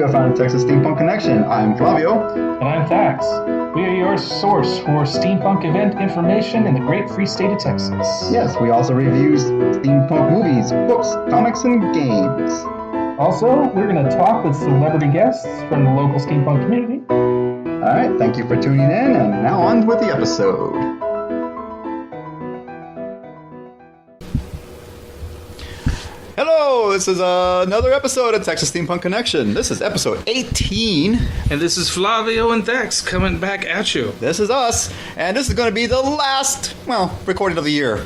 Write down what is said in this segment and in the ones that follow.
are found at Texas Steampunk Connection. I'm Flavio. And I'm Thax. We are your source for steampunk event information in the great free state of Texas. Yes, we also review steampunk movies, books, comics, and games. Also, we're going to talk with celebrity guests from the local steampunk community. Alright, thank you for tuning in, and now on with the episode. Hello, this is another episode of Texas Steampunk Connection. This is episode 18. And this is Flavio and Thax coming back at you. This is us, and this is going to be the last, recording of the year.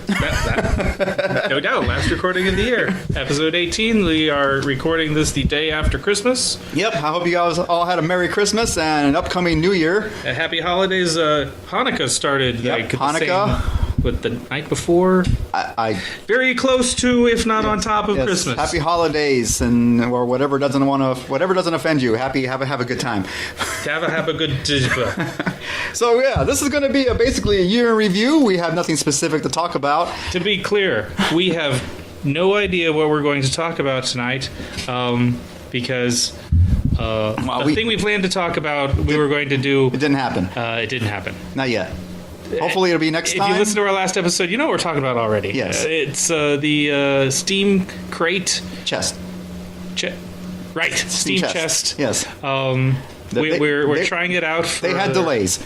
No doubt, last recording of the year. Episode 18, we are recording this the day after Christmas. Yep, I hope you guys all had a Merry Christmas and an upcoming New Year. Happy holidays. Hanukkah started. Yep, Hanukkah. With the night before, I very close to, if not on top of Christmas. Happy holidays, and or whatever doesn't offend you. Have a good time. Have a good. So yeah, this is going to be basically a year in review. We have nothing specific to talk about. To be clear, we have no idea what we're going to talk about tonight, because the thing we planned to talk about, we were going to do. It didn't happen. It didn't happen. Not yet. Hopefully it'll be next time. If you listen to our last episode, you know what we're talking about already. Yes. It's the Steam Crate... Chest. Right. Steam Chest. Yes. We're trying it out. They had delays.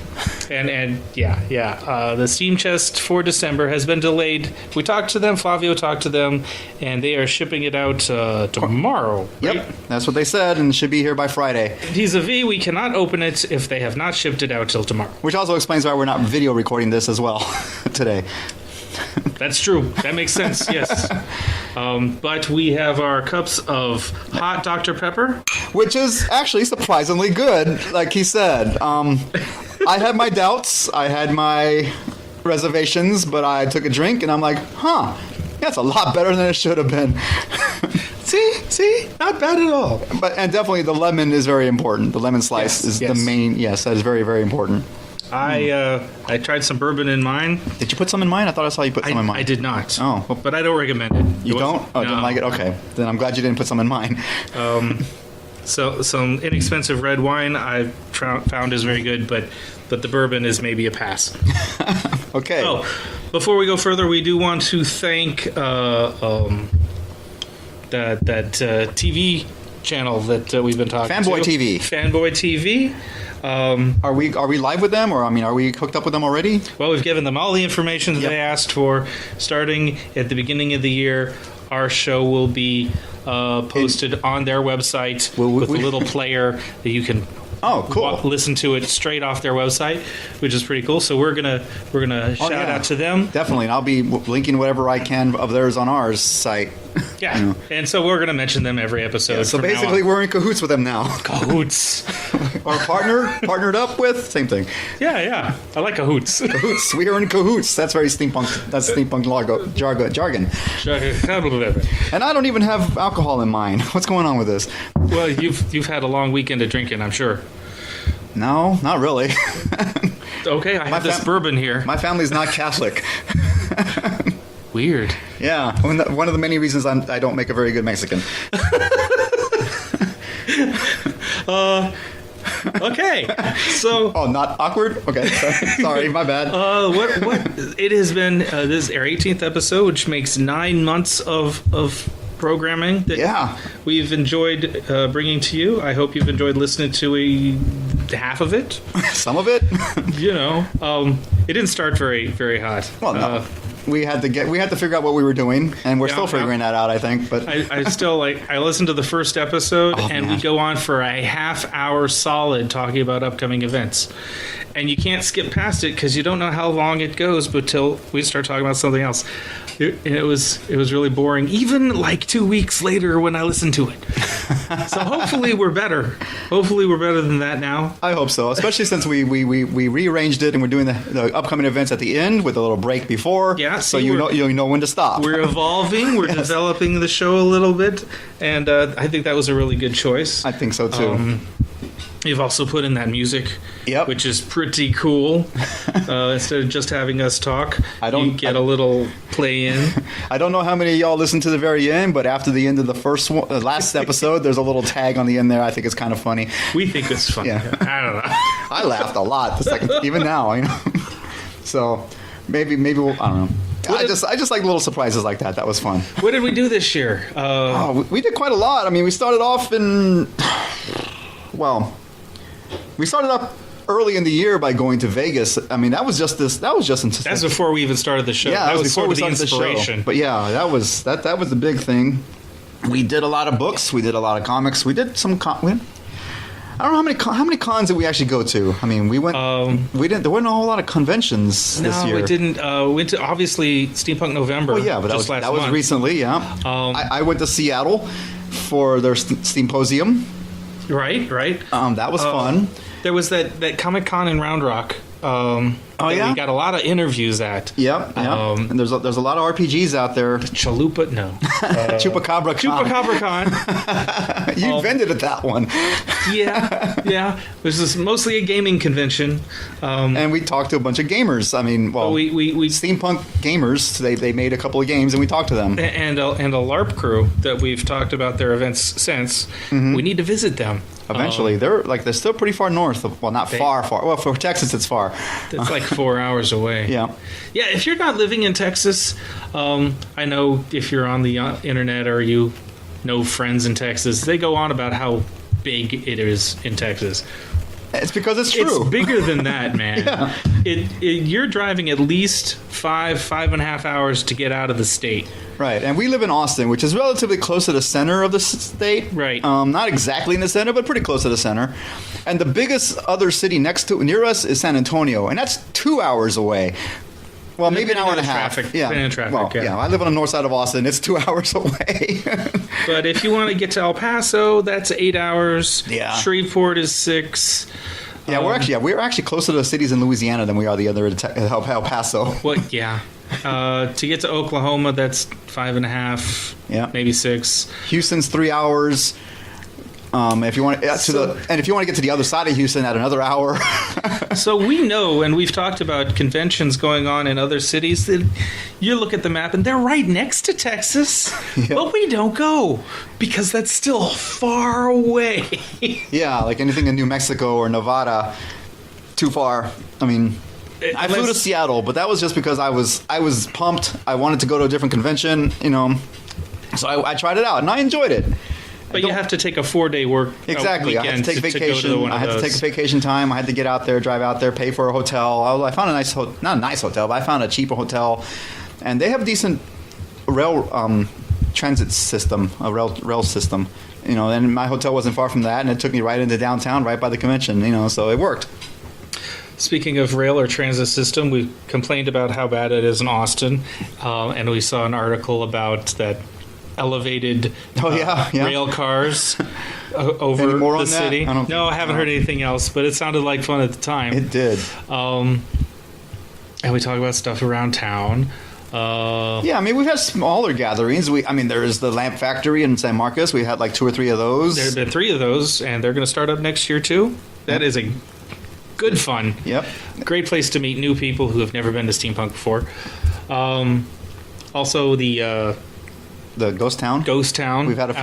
And the Steam Chest for December has been delayed. We talked to them, Flavio talked to them, and they are shipping it out tomorrow. Right? Yep, that's what they said, and it should be here by Friday. Vis-a-vis, we cannot open it if they have not shipped it out till tomorrow. Which also explains why we're not video recording this as well today. That's true. That makes sense, yes. But we have our cups of hot Dr. Pepper. Which is actually surprisingly good, like he said. I had my doubts. I had my reservations, but I took a drink, and I'm like, that's a lot better than it should have been. See? Not bad at all. And definitely the lemon is very important. The lemon slice is the main, that is very, very important. I tried some bourbon in mine. Did you put some in mine? I thought I saw you put some in mine. I did not. Oh. Well, but I don't recommend it. You don't? Oh, no. Didn't like it? Okay. Then I'm glad you didn't put some in mine. So some inexpensive red wine I found is very good, but the bourbon is maybe a pass. Okay. Oh, before we go further, we do want to thank that TV channel that we've been talking Fanboy to. TV. Fanboy TV. Are we live with them, or are we hooked up with them already? Well, we've given them all the information that they asked for. Starting at the beginning of the year, our show will be posted on their website with a little player that you can listen to it straight off their website, which is pretty cool. So we're gonna shout out to them. Definitely, and I'll be linking whatever I can of theirs on our site. Yeah, and so we're gonna mention them every episode. Yeah, so basically, we're in cahoots with them now. Cahoots. Or partnered up with, same thing. Yeah. I like cahoots. Cahoots. We are in cahoots. That's very steampunk. That's steampunk jargon. And I don't even have alcohol in mine. What's going on with this? Well, you've had a long weekend of drinking, I'm sure. No, not really. Okay, I have this bourbon here. My family's not Catholic. Weird. Yeah, one of the many reasons I don't make a very good Mexican. Okay, so... Oh, not awkward? Okay, sorry, my bad. What it has been, this is our 18th episode, which makes 9 months of programming that we've enjoyed bringing to you. I hope you've enjoyed listening to half of it. Some of it? It didn't start very, very hot. Well, no. We had to figure out what we were doing, and we're still figuring that out, I think. But I still I listened to the first episode, we go on for a half hour solid talking about upcoming events. And you can't skip past it because you don't know how long it goes, but till we start talking about something else. It was really boring, even 2 weeks later when I listened to it. So hopefully we're better. Hopefully we're better than that now. I hope so, especially since we rearranged it and we're doing the upcoming events at the end with a little break before. Yeah, so you know when to stop. We're evolving. We're developing the show a little bit, and I think that was a really good choice. I think so too. You've also put in that music, Yep. which is pretty cool. Instead of just having us talk, you get a little play in. I don't know how many of y'all listened to the very end, but after the end of the last episode, there's a little tag on the end there. I think it's kind of funny. We think it's funny. Yeah. I don't know. I laughed a lot the second, even now, you know. So maybe we'll, I don't know. I just like little surprises like that. That was fun. What did we do this year? We did quite a lot. I mean, we started off we started up early in the year by going to Vegas. I mean, that was just That's before we even started the show. Yeah, that was before sort we of the started inspiration. the show. But yeah, that was the big thing. We did a lot of books. We did a lot of comics. We did some. I don't know how many cons did we actually go to. I mean, we went. We didn't. There weren't a whole lot of conventions this year. No, we didn't. We went to obviously Steampunk November. Well, yeah, but that was recently. Yeah, I went to Seattle for their Steamposium. Right. That was fun. There was that Comic Con in Round Rock. Yeah? We got a lot of interviews at. Yep. And there's a lot of RPGs out there. Chalupa, no. Chupacabra Con. Chupacabra Con. You invented it, that one. Yeah. This is mostly a gaming convention. And we talked to a bunch of gamers. I mean, we steampunk gamers. They made a couple of games, and we talked to them. And a LARP crew that we've talked about their events since. We need to visit them. Eventually, they're still pretty far north. Well, not far. Well, for Texas, it's far. It's like 4 hours away. Yeah. If you're not living in Texas, I know if you're on the internet or you know friends in Texas, they go on about how big it is in Texas. It's because it's true. It's bigger than that, man. Yeah. You're driving at least 5.5 hours to get out of the state. Right, and we live in Austin, which is relatively close to the center of the state. Right. Not exactly in the center, but pretty close to the center. And the biggest other city near us is San Antonio, and that's 2 hours away. Well, maybe an hour and a half. Traffic. Yeah. In traffic, yeah. I live on the north side of Austin. It's 2 hours away. But if you want to get to El Paso, that's 8 hours. Yeah. Shreveport is 6. Yeah, we're actually closer to the cities in Louisiana than we are the other El Paso. Well, yeah. To get to Oklahoma, that's 5.5. Yeah, maybe 6. Houston's 3 hours. If you want if you want to get to the other side of Houston, at another hour. So we know, and we've talked about conventions going on in other cities, that you look at the map and they're right next to Texas, but we don't go because that's still far away. Yeah, like anything in New Mexico or Nevada, too far. I mean, I flew to Seattle, but that was just because I was pumped. I wanted to go to a different convention, so I tried it out and I enjoyed it. But you have to take a 4-day work exactly. I had to take vacation. I had to take vacation time. I had to get out there, drive out there, pay for a hotel. I found a nice not a nice hotel, but I found a cheaper hotel, and they have a decent rail transit system, a rail system. And my hotel wasn't far from that, and it took me right into downtown, right by the convention. So it worked. Speaking of rail or transit system, we complained about how bad it is in Austin, and we saw an article about that elevated rail cars over the city. I haven't heard anything else, but it sounded like fun at the time. It did. And we talk about stuff around town. We've had smaller gatherings. There is the Lamp Factory in San Marcos. We had like 2 or 3 of those. There have been 3 of those, and they're going to start up next year too. That is a good fun. Yep. Great place to meet new people who have never been to Steampunk before. Also the Ghost Town. We've had a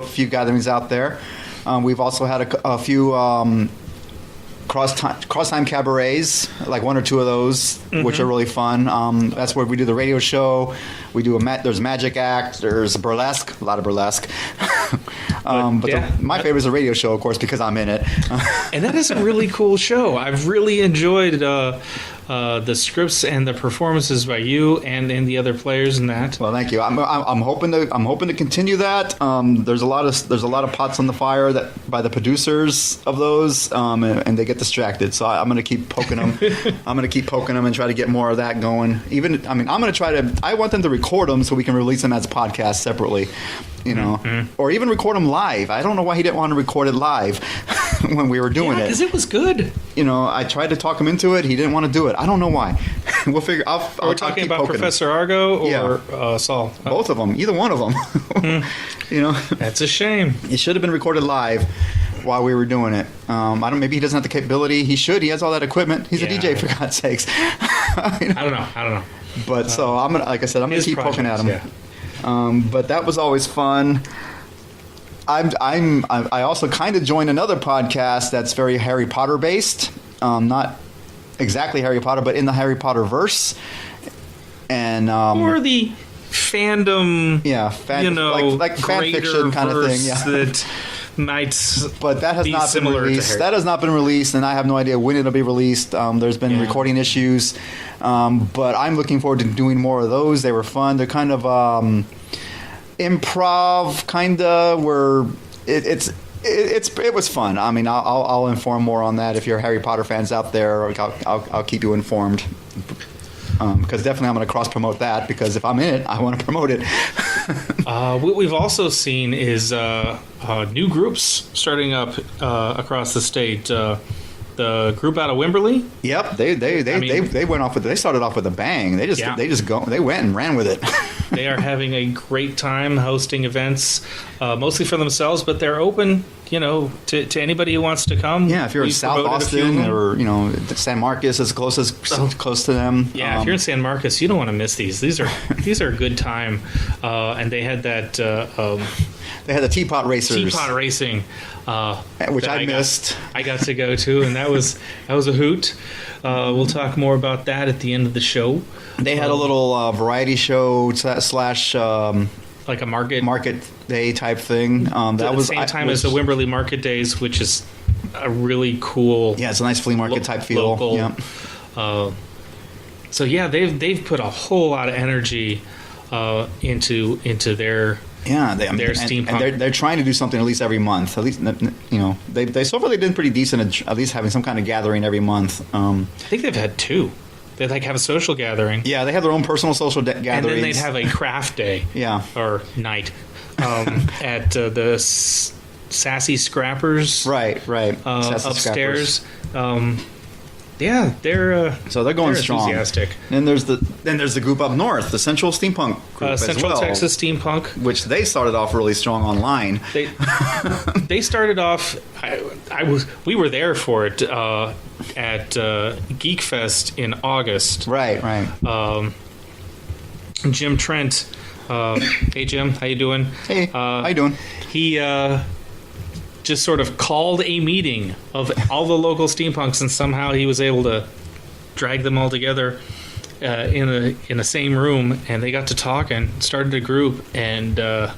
few gatherings out there. We've also had a few cross time cabarets, like 1 or 2 of those, which are really fun. That's where we do the radio show. We do there's magic act. There's burlesque, a lot of burlesque. My favorite is the radio show, of course, because I'm in it. And that is a really cool show. I've really enjoyed the scripts and the performances by you and the other players in that. Well, thank you. I'm hoping to continue that. There's a lot of pots on the fire by the producers of those, and they get distracted. So I'm going to keep poking them. I'm going to keep poking them and try to get more of that going. I'm going to try to. I want them to record them so we can release them as a podcast separately. Or even record them live. I don't know why he didn't want to record it live when we were doing it. Because it was good. I tried to talk him into it. He didn't want to do it. I don't know why. We'll figure. We're talking about Professor Argo or Saul. Both of them. Either one of them. That's a shame. It should have been recorded live. while we were doing it. I don't. Maybe he doesn't have the capability. He should. He has all that equipment. He's a DJ, for God's sakes. I don't know. But so I'm gonna, like I said, I'm gonna keep poking at him. Yeah. But that was always fun. I also kind of joined another podcast that's very Harry Potter based. Not exactly Harry Potter, but in the Harry Potter verse. And or the fandom, like fan fiction kind of thing. Yeah. That might, but that has not been released. That has not been released, and I have no idea when it'll be released. There's been recording issues, but I'm looking forward to doing more of those. They were fun. They're kind of improv, kind of where it was fun. I mean, I'll inform more on that if you're Harry Potter fans out there. I'll keep you informed. Because definitely I'm going to cross-promote that, because if I'm in it, I want to promote it. What we've also seen is new groups starting up across the state. The group out of Wimberley. Yep, they went off with. They started off with a bang. They went and ran with it. They are having a great time hosting events, mostly for themselves, but they're open, to anybody who wants to come. Yeah, if you're in South Austin or San Marcos, as close to them. Yeah, if you're in San Marcos, you don't want to miss these. These are a good time, and they had that. They had the teapot racers. Teapot racing, which I missed. I got to go to, and that was a hoot. We'll talk more about that at the end of the show. They had a little variety show slash like a market day type thing. That was the same time as the Wimberley Market Days, which is a really cool. Yeah, it's a nice flea market type feel. Local. Yeah. So yeah, they've put a whole lot of energy into their. Yeah, they're steampunk. And they're trying to do something at least every month. At least they so far they did pretty decent at least having some kind of gathering every month. I think they've had two. They have a social gathering. Yeah, they have their own personal social gatherings. And then they'd have a craft day. Yeah, or night at the Sassy Scrappers. Right. Sassy upstairs. Scrappers. Yeah, they're going strong. Enthusiastic. And there's the group up north, the Central Steampunk group Central as well, Texas Steampunk, which they started off really strong online. They started off. We were there for it at Geek Fest in August. Right. Jim Trent. Hey Jim, how you doing? Hey, how you doing? He just sort of called a meeting of all the local steampunks, and somehow he was able to drag them all together in the same room, and they got to talk and started a group, and the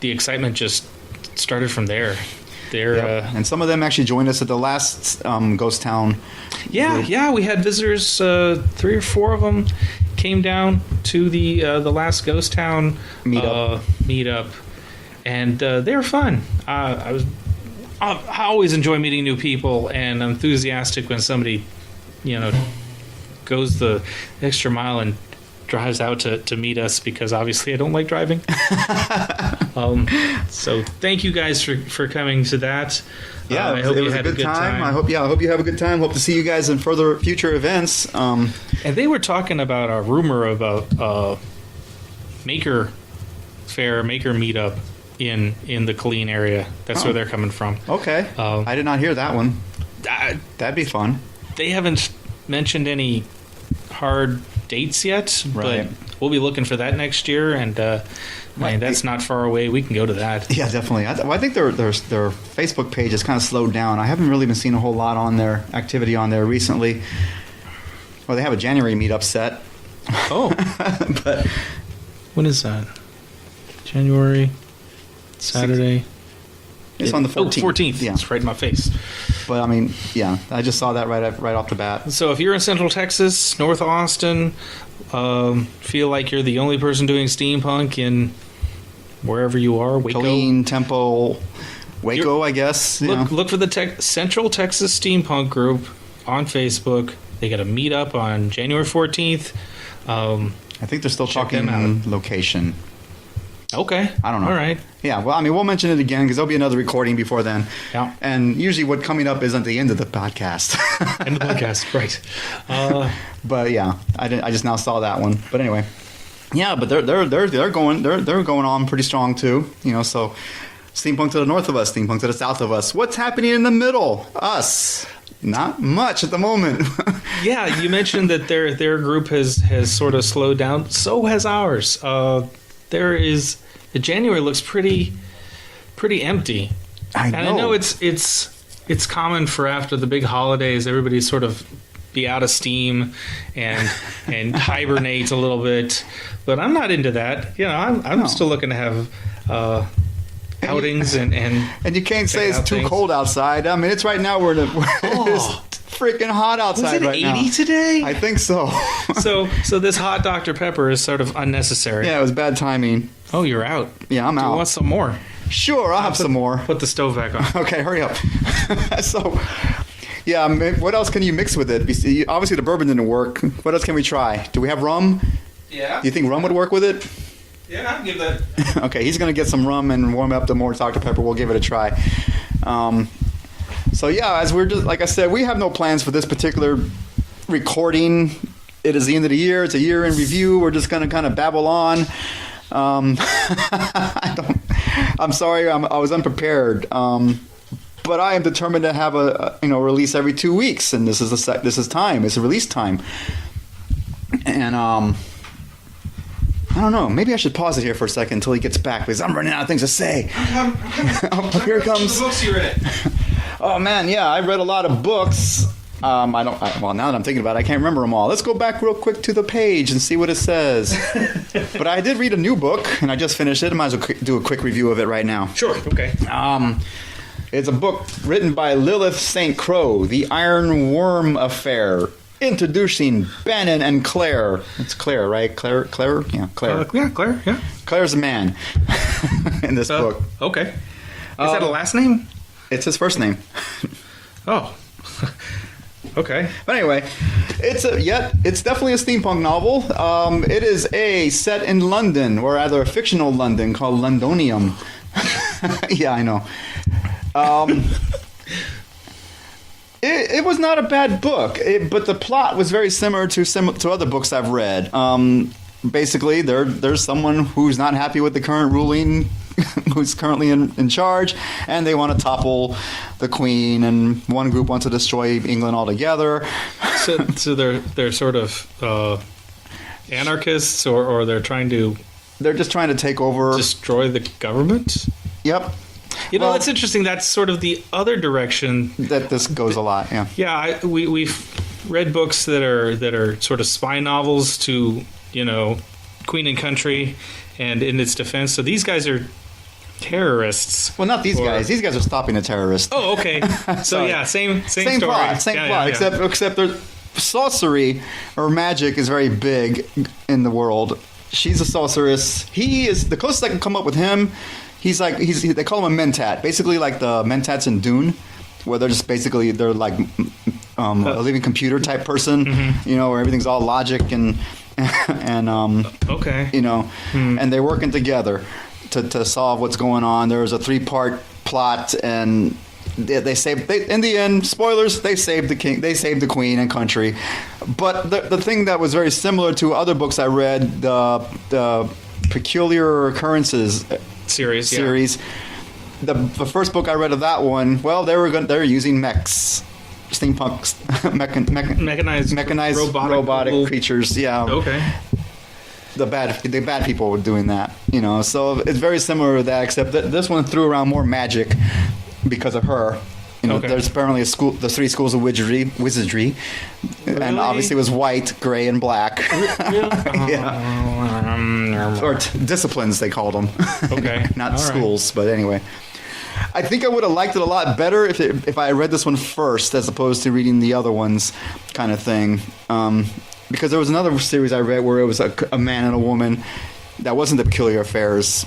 excitement just started from there. And some of them actually joined us at the last Ghost Town. Yeah, we had visitors. 3 or 4 of them came down to the last Ghost Town meetup. And they were fun. I always enjoy meeting new people, and I'm enthusiastic when somebody, goes the extra mile and drives out to meet us, because obviously I don't like driving. So thank you guys for coming to that. Yeah, I hope you had a good time. I hope you have a good time. Hope to see you guys in future events. And they were talking about a rumor about Maker meetup in the Colleen area. That's where they're coming from. Okay. I did not hear that one. That'd be fun. They haven't mentioned any hard dates yet, right, but we'll be looking for that next year, and that's not far away. We can go to that. Yeah, definitely. I think their Facebook page has kind of slowed down. I haven't really been seeing a whole lot on their activity on there recently. Well, they have a January meetup set. Oh. But when is that? January, Saturday. It's on the 14th. 14th. Yeah. It's right in my face. But, I mean, yeah, I just saw that right off the bat. So if you're in Central Texas, North Austin, feel like you're the only person doing steampunk in wherever you are, Waco. Colleen, Temple, Waco, I guess. Look for the Central Texas Steampunk group on Facebook. They got a meetup on January 14th. I think they're still talking location. Okay. I don't know. All right. Yeah, well, I mean, we'll mention it again because there'll be another recording before then. Yeah. And usually what coming up is at the end of the podcast. End of the podcast, right. But yeah, I just now saw that one. But anyway. Yeah, but they're going on pretty strong too, so Steampunk to the north of us, steampunk to the south of us. What's happening in the middle? Us. Not much at the moment. Yeah, you mentioned that their group has sort of slowed down. So has ours. January looks pretty empty. I know. And I know it's common for after the big holidays, everybody sort of be out of steam and hibernate a little bit. But I'm not into that. You know, I'm still looking to have outings and you can't say check it's out too things. cold outside. I mean, it's right now it's freaking hot outside Was it right 80 now. today? I think so. So this hot Dr. Pepper is sort of unnecessary. Yeah, it was bad timing. Oh, you're out. Yeah, I'm Do you out. want some more? Sure, I'll have some more. Put the stove back on. Okay, hurry up. So, yeah, what else can you mix with it? Obviously, the bourbon didn't work. What else can we try? Do we have rum? Yeah. Do you think rum would work with it? Yeah, I'll give that. Okay, he's going to get some rum and warm up the more Dr. Pepper. We'll give it a try. So, yeah, as we're just, like I said, we have no plans for this particular recording. It is the end of the year. It's a year in review. We're just going to kind of babble on. I'm sorry, I was unprepared. But I am determined to have a release every 2 weeks, and this is time. It's a release time. And I don't know. Maybe I should pause it here for a second until he gets back because I'm running out of things to say. Oh, here it comes. The books you read. Oh man, yeah, I read a lot of books. Well, now that I'm thinking about it, I can't remember them all. Let's go back real quick to the page and see what it says. But I did read a new book, and I just finished it. I might as well do a quick review of it right now. Sure. Okay. It's a book written by Lilith St. Crow, The Iron Worm Affair. Introducing Bannon and Claire. It's Claire, right? Claire? Yeah, Claire. Yeah, Claire. Yeah. Claire's a man in this book. Okay. Is that a last name? It's his first name. Oh. Okay. But anyway, it's definitely a steampunk novel. It is set in London, or rather a fictional London called Londonium. Yeah, I know. It was not a bad book, but the plot was very similar to other books I've read. Basically, there's someone who's not happy with the current ruling, who's currently in charge, and they want to topple the queen, and one group wants to destroy England altogether. So they're sort of anarchists, or they're just trying to take over, destroy the government. Yep. Well, that's interesting. That's sort of the other direction that this goes a lot. Yeah. Yeah, we've read books that are sort of spy novels to Queen and Country, and in its defense. So these guys are terrorists. Well, not these guys. These guys are stopping the terrorists. Oh, okay. So yeah, same story. Plot. Same plot. Yeah. Except there's sorcery or magic is very big in the world. She's a sorceress. He is the closest I can come up with him. They call him a mentat, basically like the mentats in Dune, where they're like a living computer type person, where everything's all logic and okay, and they're working together to solve what's going on. There's a 3-part plot, and they in the end, spoilers, they saved the king, they saved the queen and country. But the thing that was very similar to other books I read, the Peculiar Occurrences series. The first book I read of that one, well, they were using mechs, steampunks, mechanized robotic creatures. Yeah. Okay. The bad people were doing that, So it's very similar to that, except that this one threw around more magic because of her. Okay. There's apparently the 3 schools of wizardry, really? And obviously it was white, gray, and black. Yeah. Or disciplines, they called them. Okay. Not All schools, but anyway. I think I would have liked it a lot better if I read this one first as opposed to reading the other ones, kind of thing. Because there was another series I read where it was a man and a woman. That wasn't the Peculiar Affairs.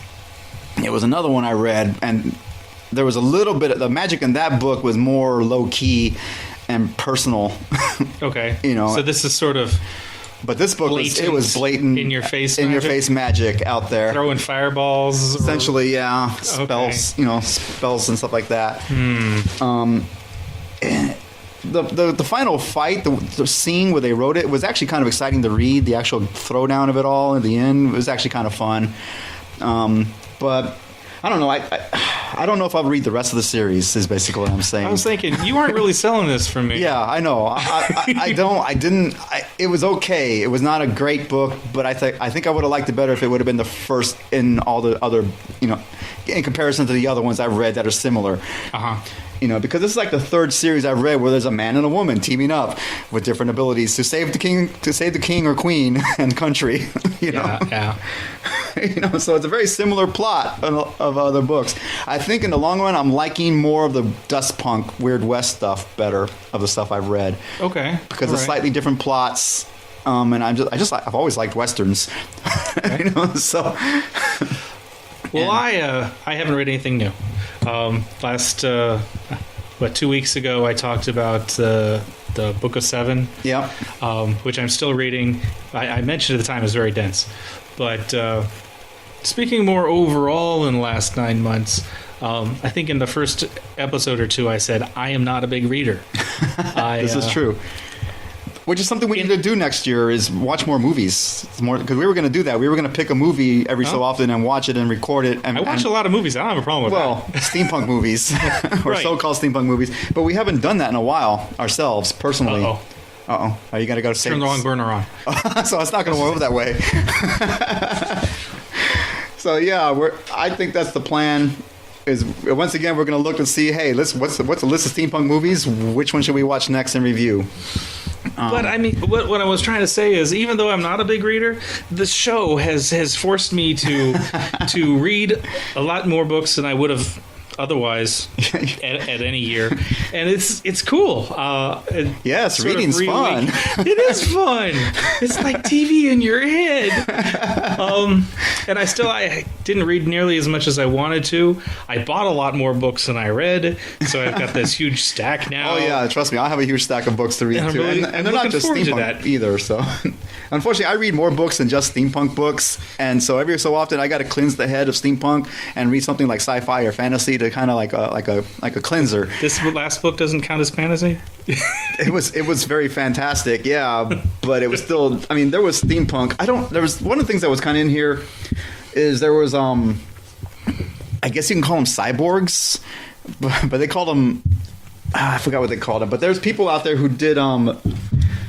It was another one I read, and there was a little bit of the magic in that book was more low key and personal. Okay. So this is sort of. But this book was blatant, in your face magic out there, throwing fireballs. Essentially, yeah, spells, Okay. Spells and stuff like that. And the final fight, the scene where they wrote it was actually kind of exciting to read. The actual throwdown of it all at the end was actually kind of fun. But I don't know. I don't know if I'll read the rest of the series. Is basically what I'm saying. I was thinking you aren't really selling this for me. Yeah, I know. It was okay. It was not a great book, but I think I would have liked it better if it would have been the first in all the other, in comparison to the other ones I've read that are similar. Because this is like the third series I've read where there's a man and a woman teaming up with different abilities to save the king or queen and country. Yeah. So it's a very similar plot of other books. I think in the long run, I'm liking more of the dust punk Weird West stuff better of the stuff I've read. Okay. Because of slightly different plots. And I've always liked westerns. Okay. So. Well, I haven't read anything new. Last 2 weeks ago, I talked about the Book of Seven. Yeah. Which I'm still reading. I mentioned at the time it was very dense, but speaking more overall in the last 9 months, I think in the first episode or two, I said I am not a big reader. This is true. Which is something we need to do next year is watch more movies. Because we were going to do that. We were going to pick a movie every so often and watch it and record it. And, I watch a lot of movies. I don't have a problem with that. Steampunk movies. Or so-called steampunk movies. But we haven't done that in a while ourselves, personally. Uh-oh. Are you going to go to turn the wrong burner on. So it's not going to go over that way. So, yeah, I think that's the plan. Is once again, we're going to look and see, hey, what's the list of steampunk movies? Which one should we watch next and review? But I mean, what I was trying to say is, even though I'm not a big reader, the show has forced me to read a lot more books than I would have otherwise at any year, and it's cool. Yes, reading's fun. It is fun. It's like TV in your head. And I didn't read nearly as much as I wanted to. I bought a lot more books than I read, so I've got this huge stack now. Oh yeah, trust me, I have a huge stack of books to read too, and they're not just steampunk either. So, unfortunately, I read more books than just steampunk books, and so every so often I got to cleanse the head of steampunk and read something like sci-fi or fantasy to kind of like a cleanser. This last book doesn't count as fantasy? It was very fantastic, yeah, but it was still, I mean, there was steampunk. There was one of the things that was kind of in here is there was I guess you can call them cyborgs, but they called them I forgot what they called them, but there's people out there who did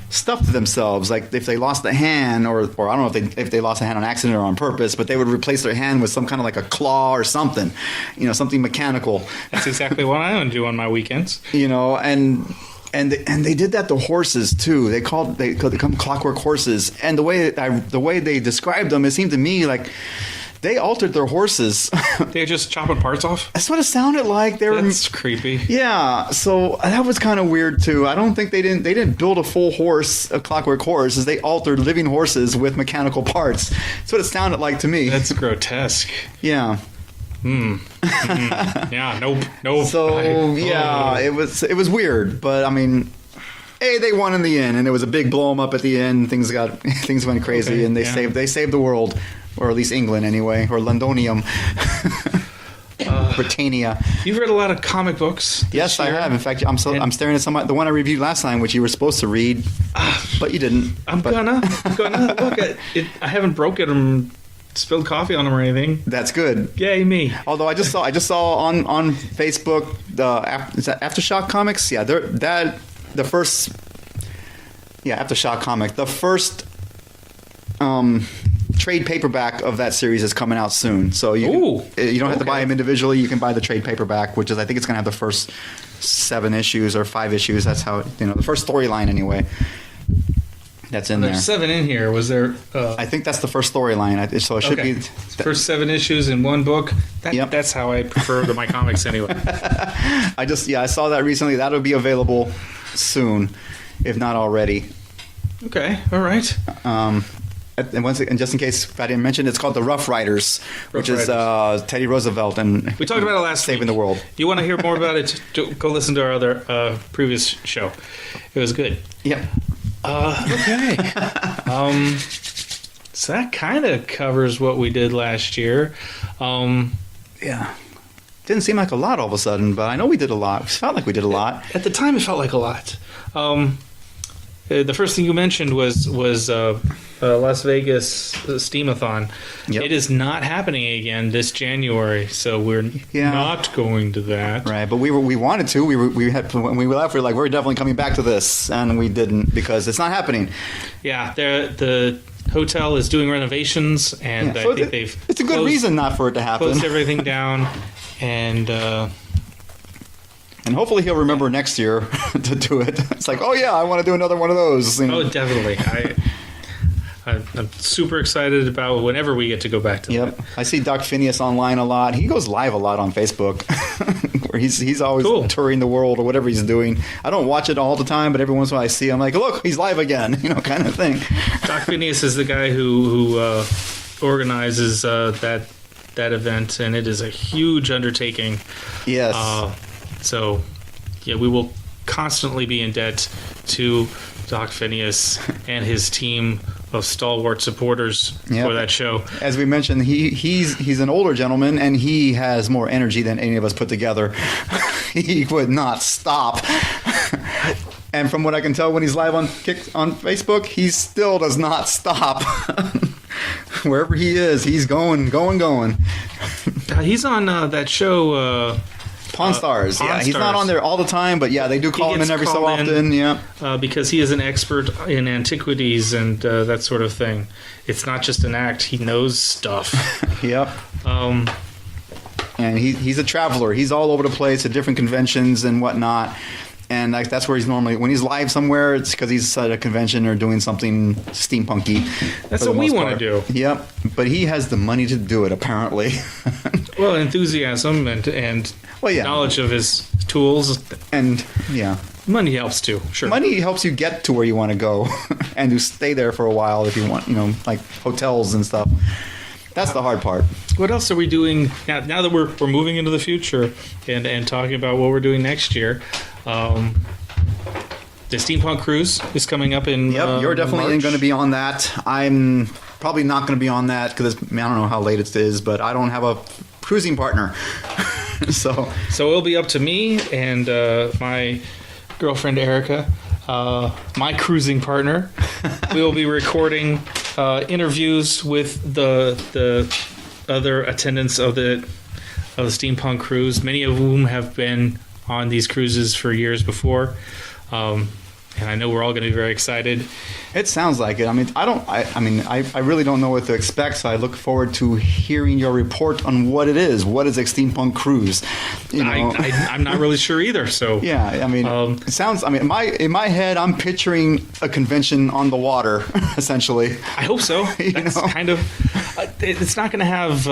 stuff to themselves, like if they lost a hand, or I don't know if they lost a hand on accident or on purpose, but they would replace their hand with some kind of like a claw or something, something mechanical. That's exactly what I want to do on my weekends. And they did that to horses too. They come clockwork horses, and the way they described them, it seemed to me like they altered their horses. They're just chopping parts off? That's what it sounded like. That's creepy. Yeah, so that was kind of weird too. I don't think they didn't build a full horse, a clockwork horse, as they altered living horses with mechanical parts. That's what it sounded like to me. That's grotesque. Yeah. Yeah, nope. So, it was weird, but I mean, hey, they won in the end, and it was a big blow 'em up at the end. Things went crazy, and they saved the world. Or at least England, anyway, or Londonium, Britannia. You've read a lot of comic books. Yes, I have. In fact, I'm staring at the one I reviewed last time, which you were supposed to read, but you didn't. I'm gonna look at it. I haven't broken them, spilled coffee on them or anything. That's good. Yay me! Although I just saw on Facebook is that Aftershock Comics? Yeah, Aftershock Comics. The first trade paperback of that series is coming out soon, so you don't have to buy them individually. You can buy the trade paperback, which is, I think it's going to have the first 7 issues or 5 issues. That's how the first storyline anyway. That's in there. There's 7 in here. Was there? I think that's the first storyline. So it should be first 7 issues in one book. Yep. That's how I prefer my comics anyway. I saw that recently. That'll be available soon, if not already. Okay. All right. And just in case if I didn't mention, it's called The Rough Riders, which is Teddy Roosevelt and we talked about it last saving week. The world. You want to hear more about it? Go listen to our other previous show. It was good. Yep. Okay. So that kind of covers what we did last year. Yeah. Didn't seem like a lot all of a sudden, but I know we did a lot. It felt like we did a lot. At the time, it felt like a lot. The first thing you mentioned was Las Vegas Steamathon. Yep. It is not happening again this January, so we're not going to that. Right, but we wanted to. We had when we left. We were like, we're definitely coming back to this, and we didn't because it's not happening. Yeah, the hotel is doing renovations, and So I think they've. It's a good reason not for it to happen. Closed everything down, and. And hopefully he'll remember next year to do it. It's like, oh yeah, I want to do another one of those. You know? Oh, definitely. I'm super excited about whenever we get to go back to that. I see Doc Phineas online a lot. He goes live a lot on Facebook, where he's always touring the world or whatever he's doing. I don't watch it all the time, but every once in a while I see him like, look, he's live again, kind of thing. Doc Phineas is the guy who organizes that event, and it is a huge undertaking. Yes. So, yeah, we will constantly be in debt to Doc Phineas and his team of stalwart supporters for that show. As we mentioned, he's an older gentleman, and he has more energy than any of us put together. He would not stop. And from what I can tell when he's live on Facebook, he still does not stop. Wherever he is, he's going. He's on that show... Pawn Stars. Pawn He's not on there all the time, but they do call him in every so often. Because he is an expert in antiquities and that sort of thing. It's not just an act; he knows stuff. Yep. And he's a traveler. He's all over the place at different conventions and whatnot. And that's where he's normally, when he's live somewhere, it's because he's at a convention or doing something steampunky. That's what we want to do. Yep. But he has the money to do it, apparently. Well, enthusiasm and knowledge of his tools. And, money helps too, sure. Money helps you get to where you want to go and to stay there for a while if you want, like hotels and stuff. That's the hard part. What else are we doing now that we're moving into the future and talking about what we're doing next year? The Steampunk Cruise is coming up in you're definitely going to be on that. I'm probably not going to be on that because I don't know how late it is, but I don't have a cruising partner. So it'll be up to me and my girlfriend Erica, my cruising partner. We will be recording interviews with the other attendants of the Steampunk Cruise, many of whom have been on these cruises for years before. And I know we're all going to be very excited. It sounds like it. I mean, I really don't know what to expect, so I look forward to hearing your report on what it is. What is a steampunk cruise? I'm not really sure either. So it sounds. In my head, I'm picturing a convention on the water, essentially. I hope so. That's kind of. It's not going to have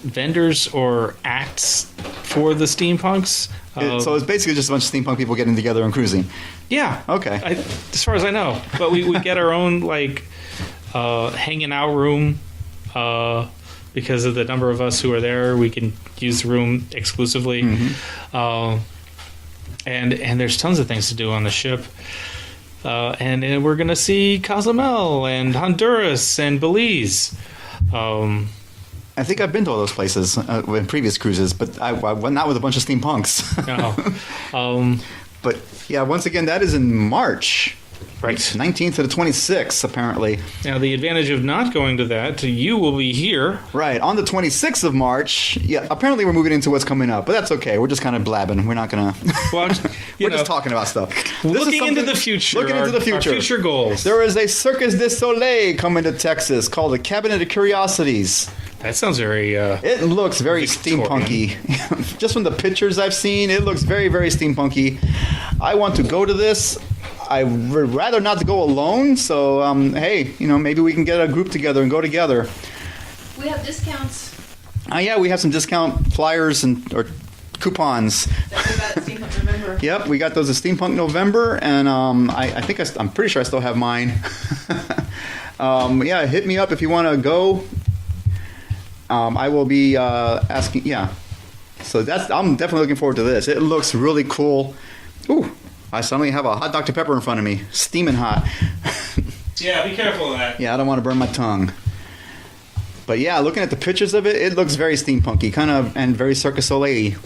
vendors or acts for the steampunks. So it's basically just a bunch of steampunk people getting together and cruising. Yeah. Okay. As far as I know, but we get our own hanging out room because of the number of us who are there. We can use the room exclusively, and there's tons of things to do on the ship. And we're gonna see Cozumel and Honduras and Belize. I think I've been to all those places in previous cruises, but I went not with a bunch of steampunks. But yeah, once again, that is in March. Right. 19th to the 26th, apparently. Now, the advantage of not going to that, you will be here. Right. On the 26th of March, apparently we're moving into what's coming up, but that's okay. We're just kind of blabbing. We're not going to... Well, we're just talking about stuff. Looking into the future. Our future goals. There is a Circus du Soleil coming to Texas called the Cabinet of Curiosities. That sounds very... it looks very steampunky. Just from the pictures I've seen, it looks very, very steampunky. I want to go to this. I would rather not to go alone, so hey, maybe we can get a group together and go together. We have discounts. We have some discount flyers or coupons. That we got at Steampunk November. Yep, we got those at Steampunk November, and I think I'm pretty sure I still have mine. Hit me up if you want to go. I will be asking. Yeah, so I'm definitely looking forward to this. It looks really cool. Ooh. I suddenly have a hot Dr. Pepper in front of me, steaming hot. Yeah, be careful of that. Yeah, I don't want to burn my tongue. But yeah, looking at the pictures of it, it looks very steampunky, kind of, and very Cirque du Soleil.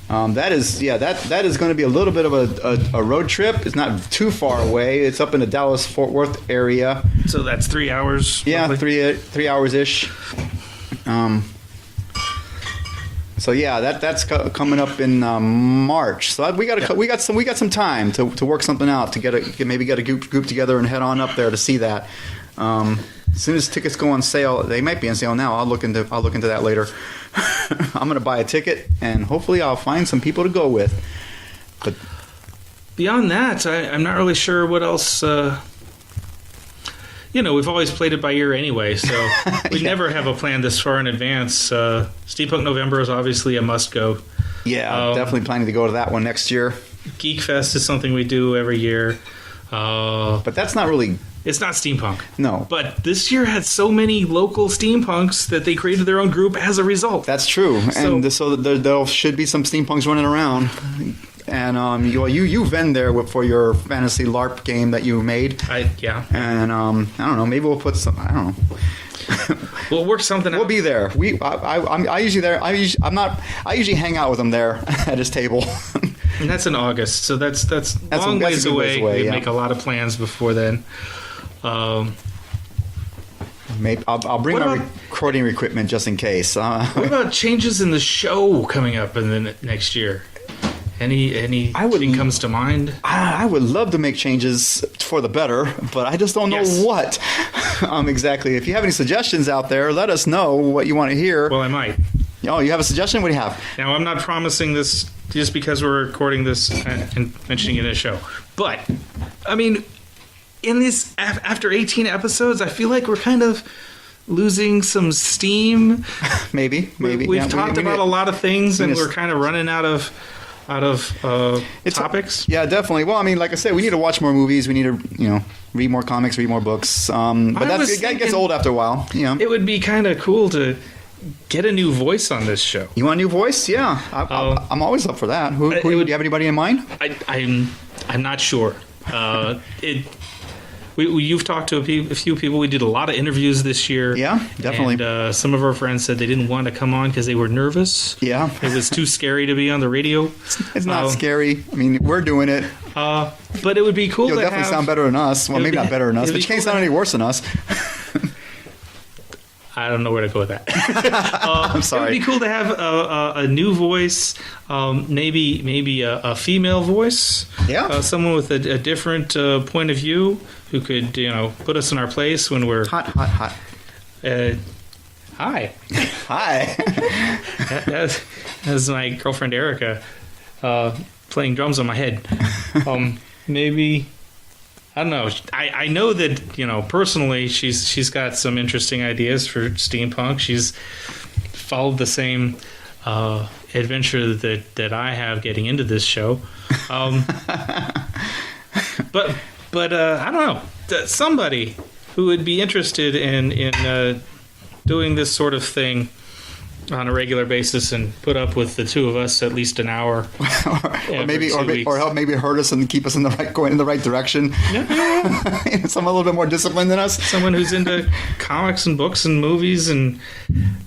That is going to be a little bit of a road trip. It's not too far away. It's up in the Dallas-Fort Worth area. So that's 3 hours. Yeah, roughly? 3 hours ish. So yeah, that's coming up in March. So we got some time to work something out to maybe get a group together and head on up there to see that. As soon as tickets go on sale, they might be on sale now. I'll look into that later. I'm gonna buy a ticket and hopefully I'll find some people to go with. But beyond that, I'm not really sure what else. We've always played it by ear anyway, so we never have a plan this far in advance. Steampunk November is obviously a must-go. Yeah, definitely planning to go to that one next year. Geek Fest is something we do every year. But that's not really... It's not steampunk. No. But this year had so many local steampunks that they created their own group as a result. That's true. And so there should be some steampunks running around. And you've been there for your fantasy LARP game that you made. Yeah. And I don't know. Maybe we'll put some. I don't know. We'll work something out. We'll be there. I'm usually there. I usually hang out with him there at his table. And that's in August, so that's long ways away. We make a lot of plans before then. Maybe I'll bring my recording equipment just in case. What about changes in the show coming up in the next year? Anything comes to mind? I would love to make changes for the better, but I just don't know what exactly. If you have any suggestions out there, let us know what you want to hear. Well, I might. Oh, you have a suggestion? What do you have? Now, I'm not promising this just because we're recording this and mentioning it in a show. But, I mean, in this, after 18 episodes, I feel like we're kind of losing some steam. Maybe. We've talked about a lot of things, and we're kind of running out of topics. Yeah, definitely. Well, I mean, like I said, we need to watch more movies. We need to, read more comics, read more books. But that gets old after a while. It would be kind of cool to get a new voice on this show. You want a new voice? Yeah, I'm always up for that. Who do you have anybody in mind? I'm not sure. You've talked to a few people. We did a lot of interviews this year. Yeah, definitely. And some of our friends said they didn't want to come on because they were nervous. Yeah. It was too scary to be on the radio. It's not scary. I mean, we're doing it. But it would be cool You'll definitely sound better than us. Well, maybe not better than us, but you can't sound any worse than us. I don't know where to go with that. I'm sorry. It would be cool to have a new voice, maybe a female voice. Yeah. Someone with a different point of view who could, put us in our place when we're... Hot. Hi. Hi. That's my girlfriend Erica playing drums on my head. Maybe... I don't know. I know that, personally, she's got some interesting ideas for steampunk. She's followed the same adventure that I have getting into this show. But I don't know. Somebody who would be interested in doing this sort of thing on a regular basis and put up with the two of us at least an hour, or help maybe hurt us and keep us going in the right direction. Yeah. Someone a little bit more disciplined than us. Someone who's into comics and books and movies and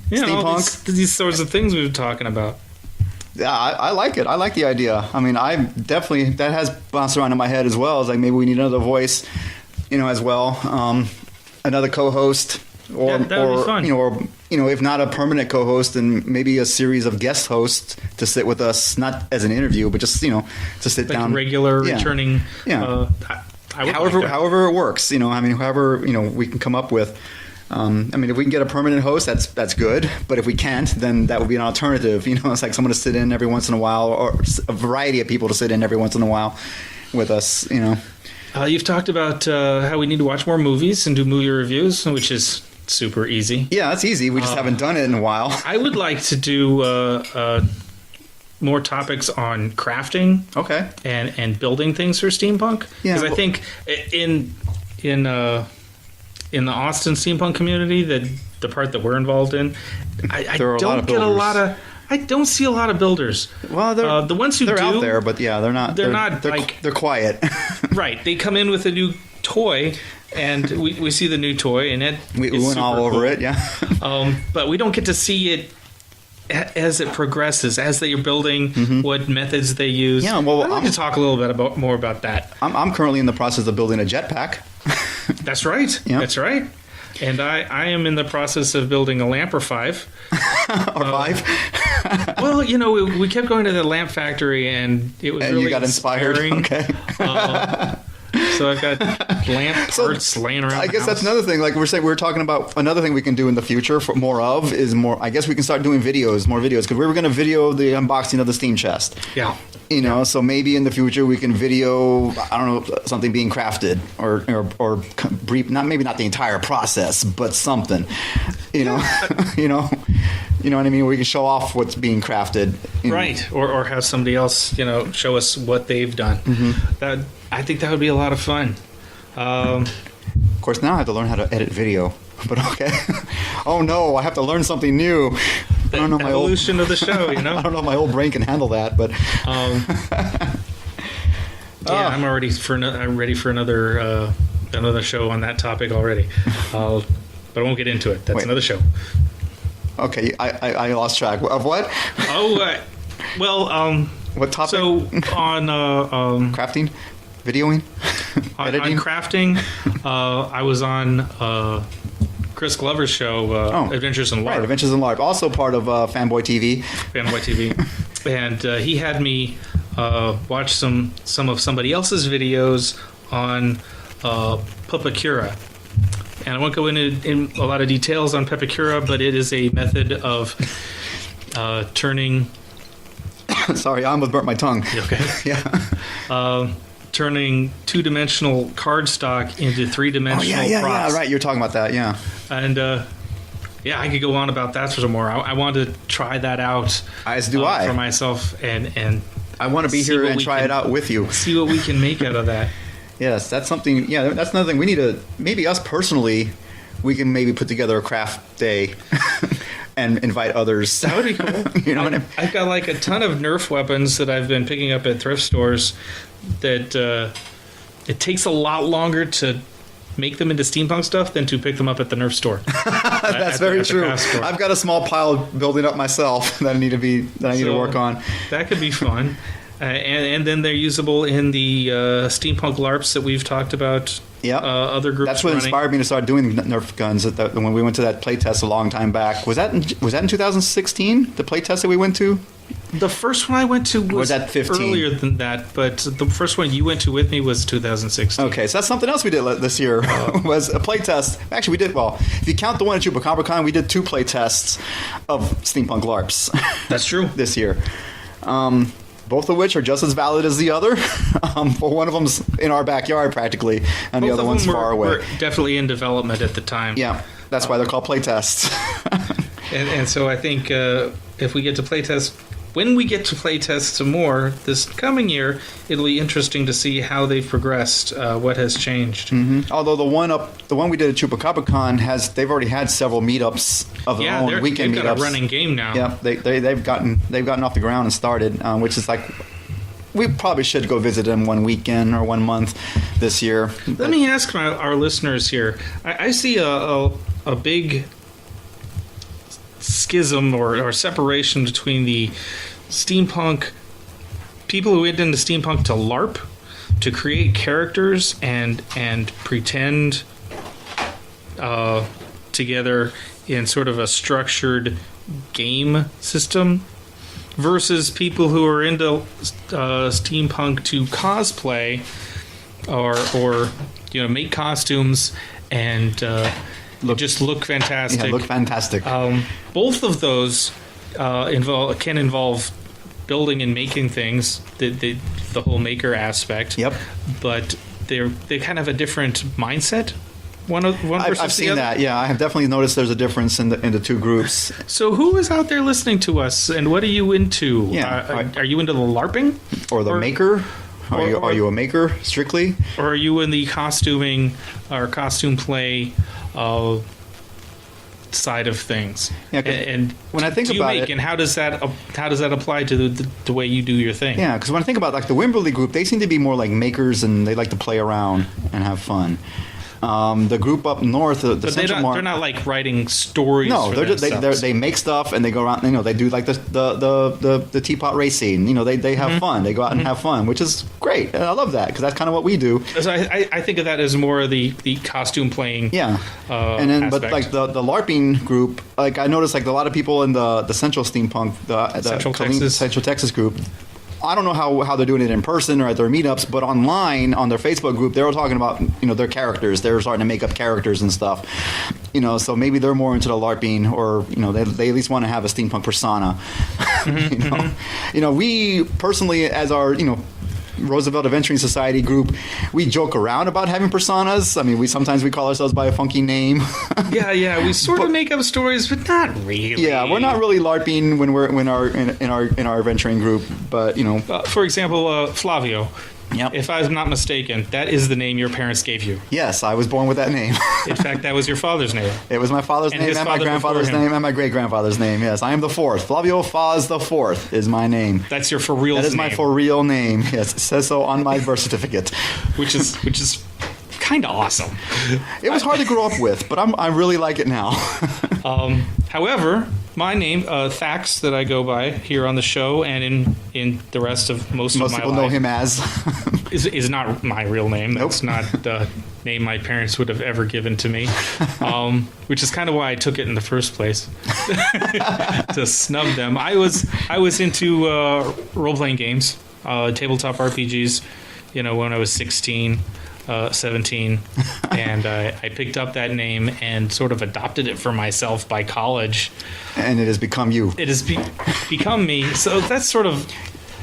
steampunk, these sorts of things we've been talking about. Yeah, I like it. I like the idea. I mean, that has bounced around in my head as well. It's like maybe we need another voice, as well, another co-host. Or if not a permanent co-host, then maybe a series of guest hosts to sit with us, not as an interview, but just to sit like down, regular returning. Yeah, however it works. However we can come up with. If we can get a permanent host, that's good. But if we can't, then that would be an alternative. It's like someone to sit in every once in a while, or a variety of people to sit in every once in a while with us. You've talked about how we need to watch more movies and do movie reviews, which is super easy. Yeah, that's easy. We just haven't done it in a while. I would like to do more topics on crafting, okay, and building things for steampunk. Because I think in the Austin steampunk community, the part that we're involved in, I don't see a lot of builders. Well, the ones who they're do out there, but yeah, they're not. They're quiet. Right. They come in with a new toy, and we see the new toy, and we went all over it, yeah. But we don't get to see it as it progresses, as they are building, what methods they use. Yeah, well, I'd like to talk a little bit more about that. I'm currently in the process of building a jetpack. That's right. Yeah. That's right. And I am in the process of building a lamp or 5. Or 5. Well, we kept going to the lamp factory, and it was And really you got inspired. inspiring. Okay. So I've got lamp parts laying around. I the guess that's house. another thing. Like we're talking about another thing we can do in the future for more of is more. I guess we can start doing more videos, because we were going to video the unboxing of the Steam chest. Yeah. So maybe in the future we can video, I don't know, something being crafted or brief, maybe not the entire process, but something, you know, you know what I mean? We can show off what's being crafted. Right. Or have somebody else, show us what they've done. Mm-hmm. I think that would be a lot of fun. Of course, now I have to learn how to edit video, but okay. Oh no, I have to learn something new. I don't know my evolution of the show, I don't know if my old brain can handle that, but I'm ready for another show on that topic already. But I won't get into it. That's Wait. another show. Okay, I lost track of what? What topic? So on Crafting, videoing, on editing. crafting, I was on Chris Glover's show, Adventures in LARP. Right, Adventures in LARP, also part of Fanboy TV. Fanboy TV, and he had me watch some of somebody else's videos on Pupacura. And I won't go into in a lot of details on Pupacura, but it is a method of turning. Sorry, I almost burnt my tongue. Okay. Yeah. Turning two-dimensional cardstock into three-dimensional props. Yeah, right. You're talking about that, yeah. And I could go on about that for some more. I want to try that out. As do I. For myself, and I want to be here and try it out with you. See what we can make out of that. Yes, that's something. Yeah, that's another thing. We need to, maybe us personally, we can maybe put together a craft day and invite others. That would be cool. You know what I mean? I've got like a ton of Nerf weapons that I've been picking up at thrift stores that it takes a lot longer to make them into steampunk stuff than to pick them up at the Nerf store. That's very true. I've got a small pile building up myself that I need to work on. That could be fun. And then they're usable in the steampunk LARPs that we've talked about. Yeah, other groups. That's what inspired me to start doing Nerf guns. When we went to that playtest a long time back, was that in 2016? The playtest that we went to. The first one I went to was that 15? Earlier than that, but the first one you went to with me was 2016. Okay, so that's something else we did this year was a playtest. Actually, we did, well, if you count the one at Chupacabra, we did 2 playtests of Steampunk LARPs. That's true. This year. Both of which are just as valid as the other. Well, one of them's in our backyard practically, and the other one's far away. Were definitely in development at the time. Yeah, that's why they're called playtests. and so I think if we get to playtest, when we get to playtest some more this coming year, it'll be interesting to see how they've progressed, what has changed. Mm-hmm. Although the one we did at Chupacabra they've already had several meetups of their own weekend meetups. They've got a running game now. Yeah, they've gotten off the ground and started, which is like, we probably should go visit them one weekend or 1 month this year. Let me ask our listeners here. I see a big schism or separation between the steampunk people who went into steampunk to LARP, to create characters and pretend together in sort of a structured game system, versus people who are into steampunk to cosplay or make costumes and just look fantastic. Yeah, look fantastic. Both of those can involve building and making things, the whole maker aspect. Yep. But they kind of a different mindset. One versus I've seen the other. that. Yeah, I have definitely noticed there's a difference in the 2 groups. So who is out there listening to us, and what are you into? Yeah, are you into the LARPing or the maker? Are you a maker strictly, or are you in the costuming or costume play side of things? Yeah, and when I think about it, and how does that apply to the way you do your thing? Yeah, because when I think about like the Wimberley group, they seem to be more like makers, and they like to play around and have fun. The group up north, the But Central they're not like writing stories. No, for they're just, themselves. they make stuff and they go around. They do like the teapot racing. They have fun. They go out and have fun, which is great. And I love that because that's kind of what we do. So I think of that as more of the costume playing. Yeah, and then aspect. but like the LARPing group, like I noticed like a lot of people in the Central Steampunk, the Central Texas group. I don't know how they're doing it in person or at their meetups, but online on their Facebook group, they were talking about their characters. They're starting to make up characters and stuff. So maybe they're more into the LARPing, or they at least want to have a steampunk persona. We personally, as our Roosevelt Adventuring Society group, we joke around about having personas. I mean, we sometimes call ourselves by a funky name. Yeah, we sort of make up stories, but not really. Yeah, we're not really LARPing when we're in our adventuring group, but for example, Flavio. Yep. If I'm not mistaken, that is the name your parents gave you. Yes, I was born with that name. In fact, that was your father's name. It was my father's And name his and my father grandfather's before him. name and my great-grandfather's name. Yes, I am the fourth. Flavio Faz the Fourth is my name. That's your for real name. That is my for real name. Yes, it says so on my birth certificate. which is kind of awesome. It was hard to grow up with, but I really like it now. However, my name, Thax, that I go by here on the show and in the rest of most of my people life, know him as. is not my real name. Nope. That's not the name my parents would have ever given to me, which is kind of why I took it in the first place, to snub them. I was into role-playing games, tabletop RPGs, when I was 16. 17, and I picked up that name and sort of adopted it for myself by college. And it has become you. It has become me. So that's sort of...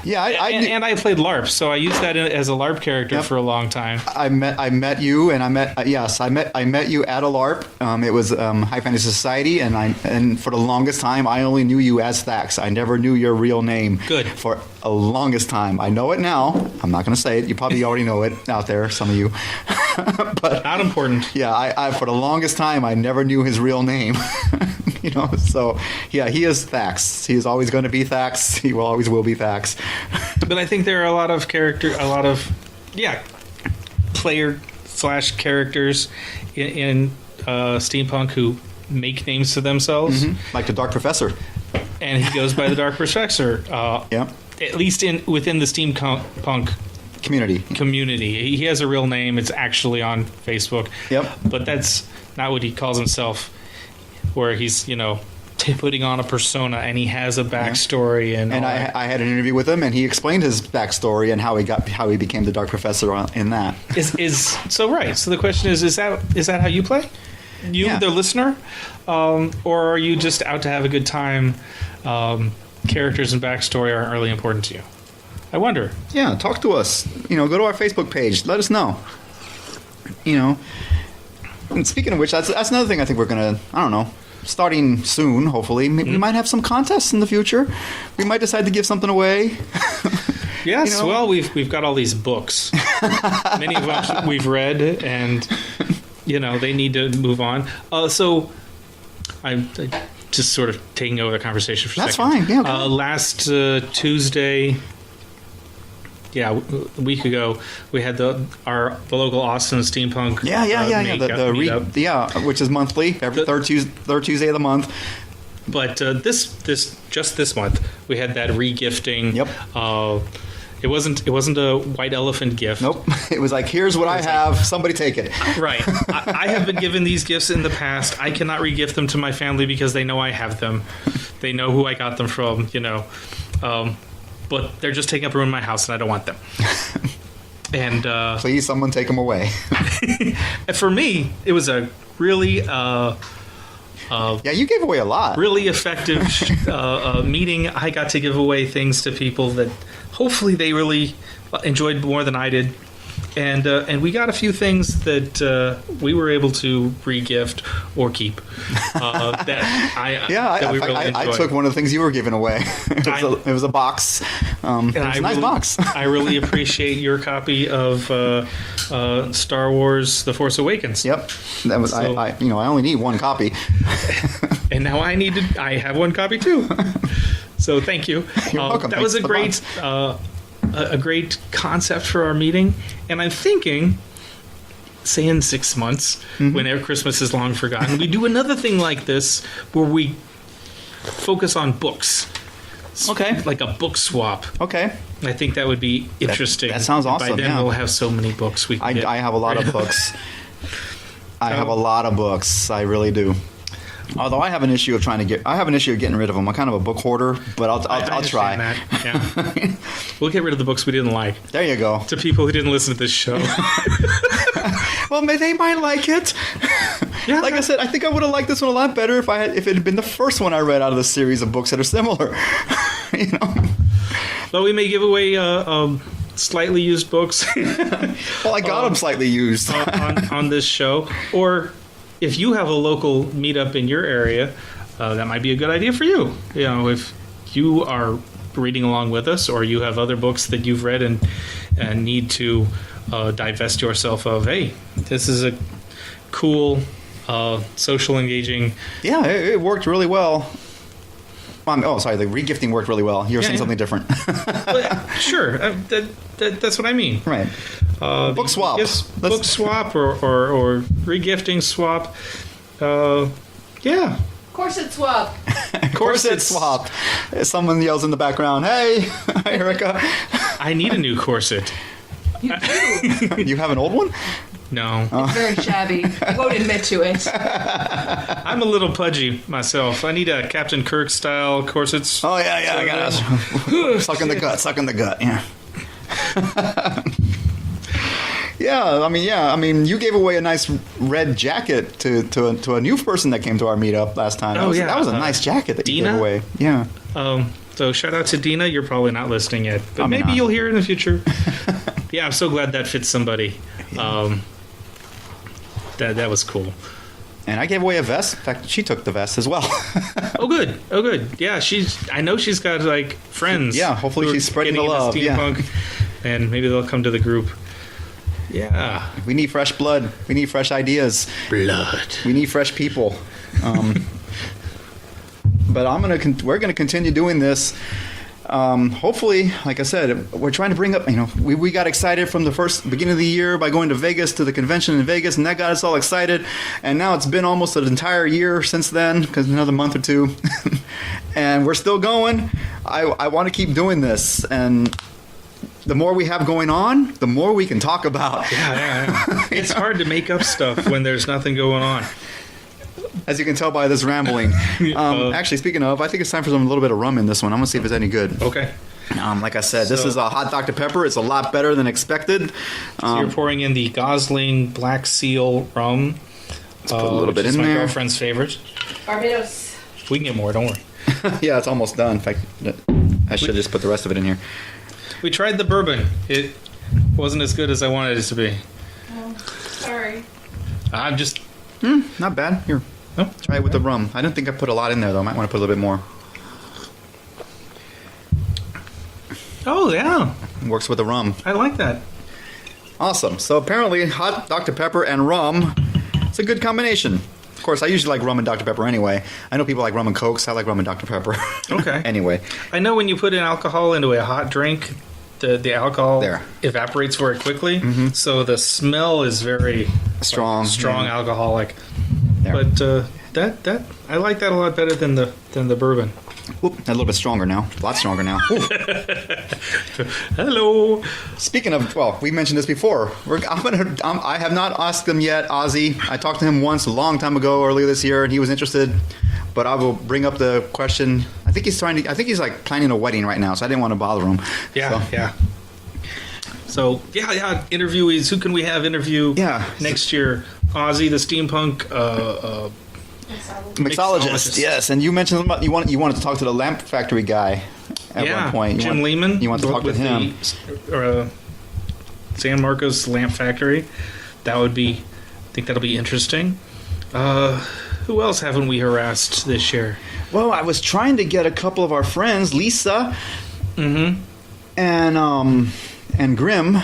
Yeah, and I played LARP, so I used that as a LARP character for a long time. I met you, and I met you at a LARP. It was High Fantasy Society, and for the longest time, I only knew you as Thax. I never knew your real name. Good. For a longest time. I know it now. I'm not going to say it. You probably already know it out there, some of you. But Not important. yeah, I for the longest time, I never knew his real name. So yeah, he is Thax. He is always going to be Thax. He always will be Thax. But I think there are a lot of player/characters in steampunk who make names to themselves. Like the Dark Professor. And he goes by the Dark Professor. Yeah. At least within the steampunk community. He has a real name. It's actually on Facebook. Yep. But that's not what he calls himself, where he's, putting on a persona and he has a backstory. And I had an interview with him, and he explained his backstory and how he became the Dark Professor in that. So the question is that how you play? Yeah. The listener? Or are you just out to have a good time? Characters and backstory aren't really important to you. I wonder. Yeah, talk to us. Go to our Facebook page. Let us know. And speaking of which, that's another thing I think we're gonna. I don't know. Starting soon, hopefully, we might have some contests in the future. We might decide to give something away. Yes, well, we've got all these books. Many of them we've read, and they need to move on. So I'm just sort of taking over the conversation for a second. That's fine. Yeah. Okay. Last Tuesday, a week ago, we had the local Austin Steampunk. The which is monthly, every third Tuesday of the month. But this month, we had that re-gifting. Yep. It wasn't a white elephant gift. Nope. It was like, here's what I have. Somebody take it. Right. I have been given these gifts in the past. I cannot re-gift them to my family because they know I have them. They know who I got them from. But they're just taking up room in my house, and I don't want them. And please, someone take them away. For me, it was a really you gave away a lot. Really effective meeting. I got to give away things to people that hopefully they really enjoyed more than I did. And we got a few things that we were able to re-gift or keep. I took one of the things you were giving away. It was a box. It was a nice box. I really appreciate your copy of Star Wars: The Force Awakens. Yep, that was. So, I only need one copy. And now I have one copy too. So thank you. You're welcome. That was a great concept for our meeting, and I'm thinking say in 6 months, whenever Christmas is long forgotten, we do another thing like this where we focus on books. Okay. Like a book swap. Okay. I think that would be interesting. That sounds awesome. By then yeah. we'll have so many books we can get. I have a lot of books. I have a lot of books. I really do. Although I have an issue of getting rid of them. I'm kind of a book hoarder, but I'll try. That. Yeah. We'll get rid of the books we didn't like. There you go. To people who didn't listen to this show. Well, they might like it. Yeah. Like I said, I think I would have liked this one a lot better if it had been the first one I read out of the series of books that are similar. But we may give away slightly used books. Well, I got them slightly used on this show. Or if you have a local meetup in your area, that might be a good idea for you. If you are reading along with us, or you have other books that you've read and need to divest yourself of, hey, this is a cool, social engaging. Yeah, it worked really well. Sorry, the regifting worked really well. You were saying something different. Sure, that's what I mean. Right. Book swap. Yes, book swap or regifting swap. Yeah. Corset swap. Corset swap. Someone yells in the background, "Hey, hi, Erica." I need a new corset. You do. You have an old one? No. It's very shabby. I won't admit to it. I'm a little pudgy myself. I need a Captain Kirk style corsets. Oh yeah, I got it. Suck in the gut. Yeah. I mean, you gave away a nice red jacket to a new person that came to our meetup last time. That was a nice jacket that you Dina? gave away. Yeah. So shout out to Dina. You're probably not listening yet, but I'm maybe not. you'll hear it in the future. Yeah, I'm so glad that fits somebody. That was cool. And I gave away a vest. In fact, she took the vest as well. Oh, good. Yeah, I know she's got like friends. Yeah, hopefully who are she's spreading the getting into love. steampunk, and maybe they'll come to the group. Yeah. We need fresh blood. We need fresh ideas. Blood. We need fresh people. But we're gonna continue doing this. Hopefully, like I said, we're trying to bring up. We got excited from the beginning of the year by going to Vegas to the convention in Vegas, and that got us all excited. And now it's been almost an entire year since then, because another month or two, and we're still going. I want to keep doing this, and the more we have going on, the more we can talk about. Yeah. It's hard to make up stuff when there's nothing going on. As you can tell by this rambling. Actually, speaking of, I think it's time for a little bit of rum in this one. I'm going to see if it's any good. Okay. Like I said, this is a hot Dr. Pepper. It's a lot better than expected. So you're pouring in the Gosling Black Seal rum. Let's put a little bit in there. My girlfriend's favorite. Barbados. We can get more, don't worry. Yeah, it's almost done. In fact, I should just put the rest of it in here. We tried the bourbon. It wasn't as good as I wanted it to be. Oh, sorry. I'm just... Not bad. Here. Oh, try it with the rum. I don't think I put a lot in there, though. I might want to put a little bit more. Oh, yeah. Works with the rum. I like that. Awesome. So apparently, hot Dr. Pepper and rum, it's a good combination. Of course, I usually like rum and Dr. Pepper anyway. I know people like rum and Cokes. I like rum and Dr. Pepper. Okay. Anyway. I know when you put in alcohol into a hot drink, the alcohol evaporates very quickly. Mm-hmm. So the smell is very strong, alcoholic. There. But that I like that a lot better than the bourbon. Oop, a little bit stronger now. A lot stronger now. Hello. Speaking of, we mentioned this before. I have not asked him yet, Ozzy. I talked to him once a long time ago, earlier this year, and he was interested. But I will bring up the question. I think he's like planning a wedding right now, so I didn't want to bother him. Yeah. So interviewees. Who can we have interview? Next year, Ozzy, the steampunk. Mixologist, yes. And you mentioned you wanted to talk to the lamp factory guy at one point. Jim Lehman. You want to talk with him. San Marcos Lamp Factory. I think that'll be interesting. Who else haven't we harassed this year? Well, I was trying to get a couple of our friends, Lisa, and Grim,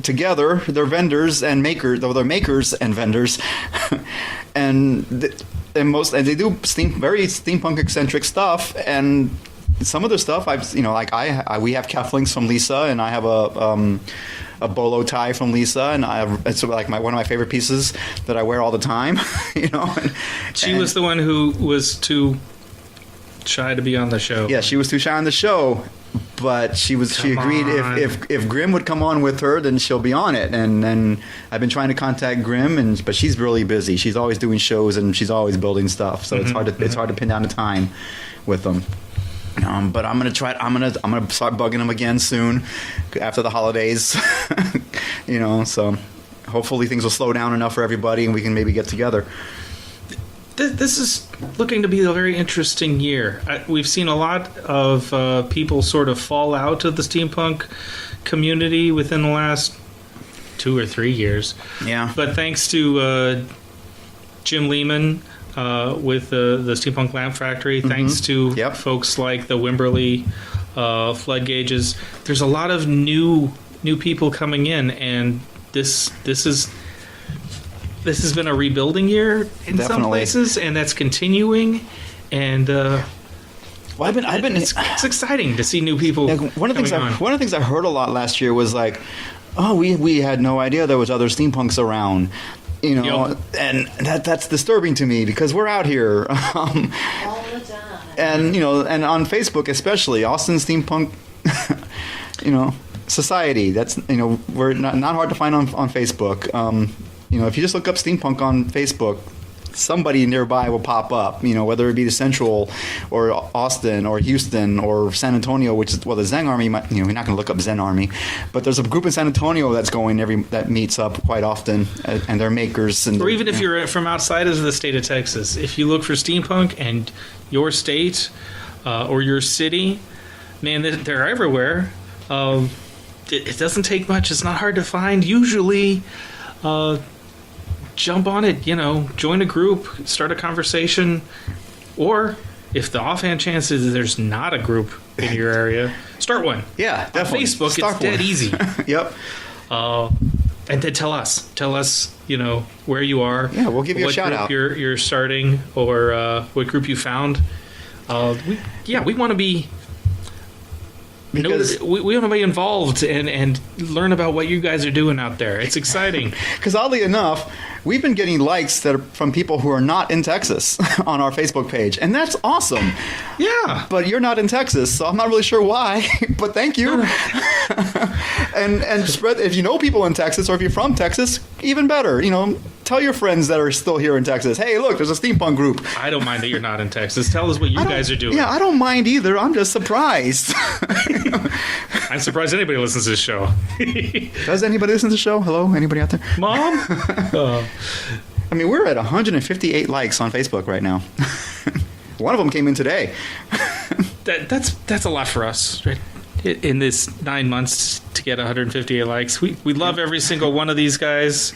together. They're vendors and makers. Though they're makers and vendors, and they do very steampunk eccentric stuff. And some of the stuff we have cufflinks from Lisa, and I have a bolo tie from Lisa, and it's like one of my favorite pieces that I wear all the time. She was the one who was too shy to be on the show. Yeah, she was too shy on the show, but she agreed if Grim would come on with her, then she'll be on it. And I've been trying to contact Grim, but she's really busy. She's always doing shows and she's always building stuff, so it's hard to pin down the time with them. But I'm gonna try. I'm gonna start bugging them again soon, after the holidays. So hopefully things will slow down enough for everybody, and we can maybe get together. This is looking to be a very interesting year. We've seen a lot of people sort of fall out of the steampunk community within the last 2 or 3 years. Yeah. But thanks to Jim Lehman with the Steampunk Lamp Factory, thanks to folks like the Wimberley Flood Gauges, there's a lot of new people coming in, and this has been a rebuilding year in some places, and that's continuing. And it's exciting to see new people. One of the things I heard a lot last year was like, "Oh, we had no idea there was other steampunks around," and that's disturbing to me because we're out here all the time. and and on Facebook especially, Austin Steampunk, Society. That's we're not hard to find on Facebook. If you just look up steampunk on Facebook, somebody nearby will pop up, whether it be the Central or Austin or Houston or San Antonio, which is, the Zen Army, you're not going to look up Zen Army, but there's a group in San Antonio that meets up quite often, and they're makers. Or even if you're from outside of the state of Texas, if you look for steampunk and your state or your city, man, they're everywhere. It doesn't take much. It's not hard to find. Usually, jump on it, join a group, start a conversation, or if the offhand chance is there's not a group in your area, start one. Yeah, definitely. On Facebook, start it's dead easy. Yep. And then tell us, where you are. Yeah, we'll give you a shout out. What group you're starting, or what group you found. We want to be. Because we want to be involved and learn about what you guys are doing out there. It's exciting. Because oddly enough, we've been getting likes that are from people who are not in Texas on our Facebook page, and that's awesome. Yeah. But you're not in Texas, so I'm not really sure why. But thank you. and spread. If you know people in Texas, or if you're from Texas, even better. Tell your friends that are still here in Texas. Hey, look, there's a steampunk group. I don't mind that you're not in Texas. Tell us what you guys are doing. Yeah, I don't mind either. I'm just surprised. I'm surprised anybody listens to this show. Does anybody listen to the show? Hello? Anybody out there? Mom? I mean, we're at 158 likes on Facebook right now. One of them came in today. That's a lot for us, right? In this 9 months to get 158 likes. We love every single one of these guys,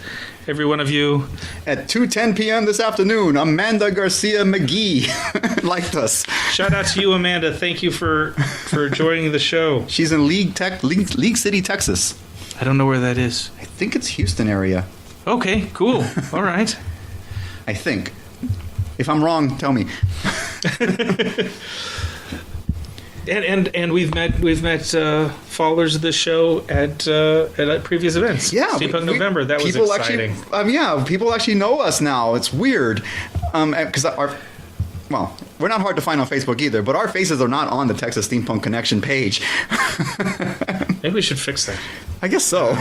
every one of you. At 2:10 p.m. this afternoon, Amanda Garcia McGee liked us. Shout out to you, Amanda. Thank you for joining the show. She's in League City, Texas. I don't know where that is. I think it's Houston area. Okay, cool. All right. I think. If I'm wrong, tell me. And we've met followers of this show at previous events. Yeah, Steampunk November. That was exciting. People actually know us now. It's weird, because we're not hard to find on Facebook either. But our faces are not on the Texas Steampunk Connection page. Maybe we should fix that. I guess so.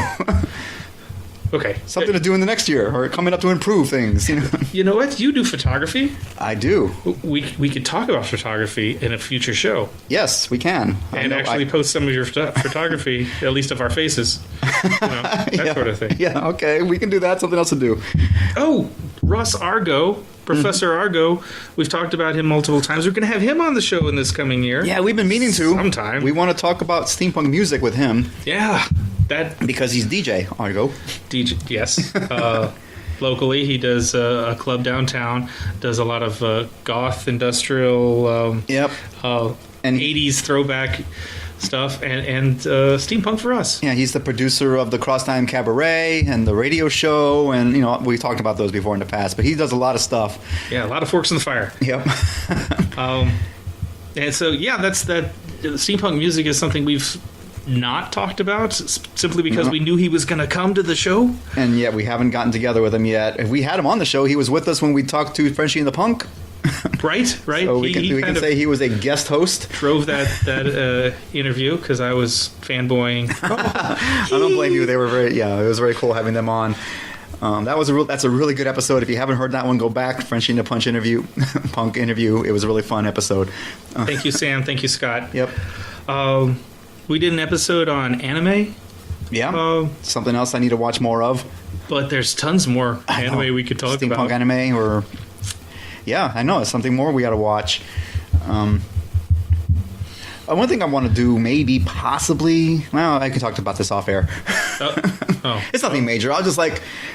Okay. Something to do in the next year, or coming up to improve things. You know what? You do photography. I do. We could talk about photography in a future show. Yes, we can. And actually post some of your photography, at least of our faces. That sort of thing. Yeah, okay. We can do that. Something else to do. Oh, Russ Argo. Professor Argo, we've talked about him multiple times. We're going to have him on the show in this coming year. Yeah, we've been meaning to. Sometime. We want to talk about steampunk music with him. Yeah. Because he's DJ, Argo. DJ, yes. Locally, he does a club downtown, does a lot of goth, industrial, and 80s throwback stuff, and steampunk for us. Yeah, he's the producer of the Crosstime Cabaret and the radio show, and we talked about those before in the past, but he does a lot of stuff. Yeah, a lot of forks in the fire. Yep. And so, that's that. Steampunk music is something we've not talked about simply because we knew he was going to come to the show. And yet we haven't gotten together with him yet. If we had him on the show, he was with us when we talked to Frenchie and the Punk. Right. So we can say he was a guest host. Drove that interview because I was fanboying. I don't blame you. They were it was very cool having them on. That's a really good episode. If you haven't heard that one, go back. Frenchie and the Punk interview. It was a really fun episode. Thank you, Sam. Thank you, Scott. Yep. We did an episode on anime. Yeah. Something else I need to watch more of. But there's tons more anime we could talk about. Steampunk anime or... Yeah, I know. It's something more we got to watch. One thing I want to do, maybe, possibly... Well, I can talk about this off air. It's nothing major. I'll just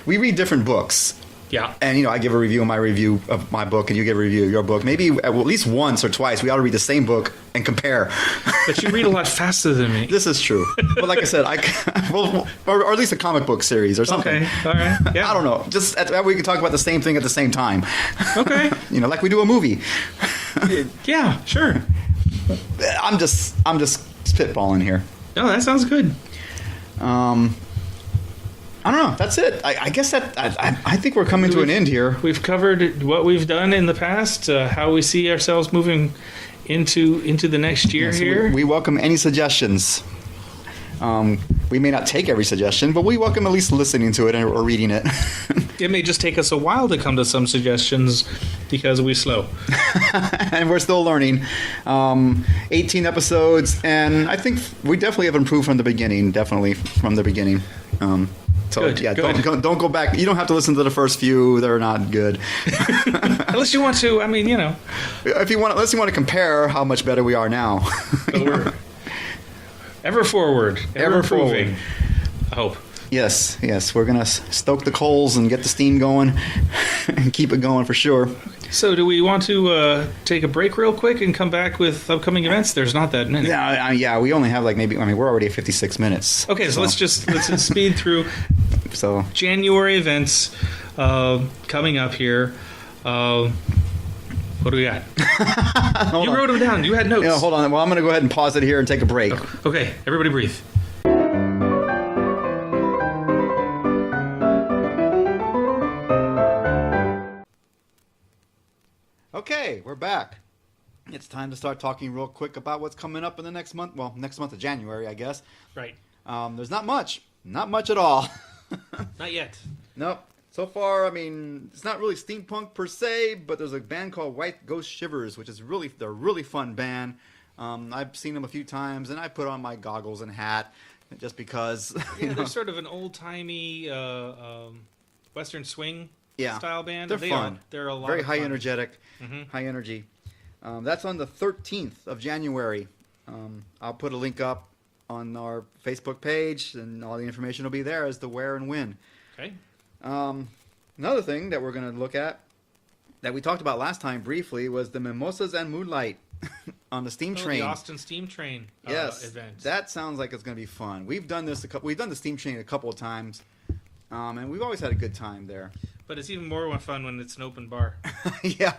we read different books. Yeah. And, I give a review of my book, and you give a review of your book. Maybe at least once or twice, we ought to read the same book and compare. But you read a lot faster than me. This is true. But like I said, or at least a comic book series or something. Okay, all right. Yeah. I don't know. Just that we can talk about the same thing at the same time. Okay. Like we do a movie. Yeah, sure. I'm just spitballing here. No, that sounds good. I don't know. That's it. I guess that I think we're coming to an end here. We've covered what we've done in the past, how we see ourselves moving into the next year here. We welcome any suggestions. We may not take every suggestion, but we welcome at least listening to it or reading it. It may just take us a while to come to some suggestions because we're slow. And we're still learning. 18 episodes, and I think we definitely have improved from the beginning. Definitely from the beginning. So good, yeah, good. Don't go back. You don't have to listen to the first few; they're not good. Unless you want to, If you want, unless you want to compare how much better we are now. But we're ever forward, ever improving. I hope. Yes, we're gonna stoke the coals and get the steam going, and keep it going for sure. So, do we want to take a break real quick and come back with upcoming events? There's not that many. Yeah, we only have we're already at 56 minutes. Okay, so let's just speed through. So January events coming up here. What do we got? You wrote them down. You had notes. Hold on. Well, I'm going to go ahead and pause it here and take a break. Okay, everybody breathe. Okay, we're back. It's time to start talking real quick about what's coming up in the next month. Well, next month of January, I guess. Right. There's not much. Not much at all. Not yet. Nope. So far, it's not really steampunk per se, but there's a band called White Ghost Shivers, which is they're a really fun band. I've seen them a few times, and I put on my goggles and hat just because. Yeah, they're sort of an old-timey Western swing style band. They're fun. They're a lot very of high fun. energetic, high energy. That's on the 13th of January. I'll put a link up on our Facebook page, and all the information will be there as to where and when. Okay. Another thing that we're going to look at that we talked about last time briefly was the Mimosas and Moonlight on the steam train. The Austin Steam Train event. That sounds like it's going to be fun. We've done the steam train a couple of times, and we've always had a good time there. But it's even more fun when it's an open bar. Yeah.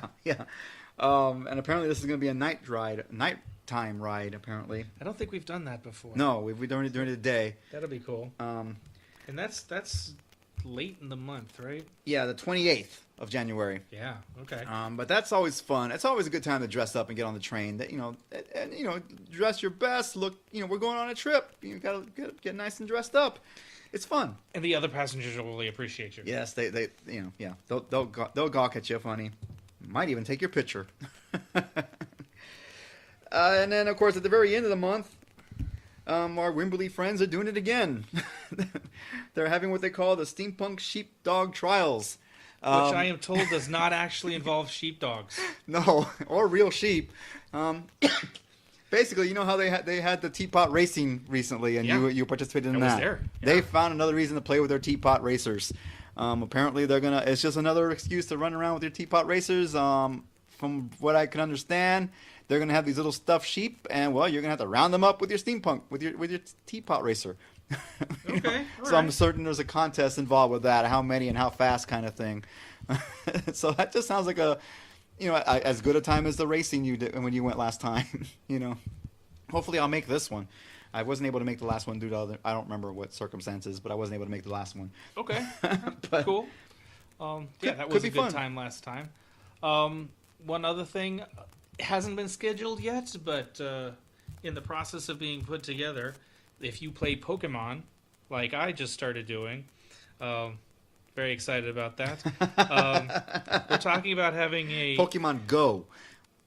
And apparently this is going to be a nighttime ride. Apparently, I don't think we've done that before. No, we've done it during the day. That'll be cool. And that's late in the month, right? Yeah, the 28th of January. Yeah. Okay. But that's always fun. It's always a good time to dress up and get on the train. That dress your best. Look, we're going on a trip. You got to get nice and dressed up. It's fun. And the other passengers will really appreciate you. Yes, they'll gawk at you funny. Might even take your picture. And then, of course, at the very end of the month, our Wimberley friends are doing it again. They're having what they call the Steampunk Sheepdog Trials. Which I am told does not actually involve sheepdogs. No, or real sheep. Basically, you know how they had the teapot racing recently, and you participated in that. I was there. Yeah. They found another reason to play with their teapot racers. Apparently, it's just another excuse to run around with your teapot racers. From what I can understand, they're gonna have these little stuffed sheep, and you're gonna have to round them up with your steampunk with your teapot racer. Okay. So I'm certain there's a contest involved with that, how many and how fast kind of thing. So that just sounds like as good a time as the racing you did when you went last time. Hopefully I'll make this one. I wasn't able to make the last one due to other. I don't remember what circumstances, but I wasn't able to make the last one. Okay, But- cool. Yeah, that could was be a good fun. time last time. One other thing hasn't been scheduled yet, but in the process of being put together, if you play Pokemon, like I just started doing, very excited about that. We're talking about having a Pokemon Go.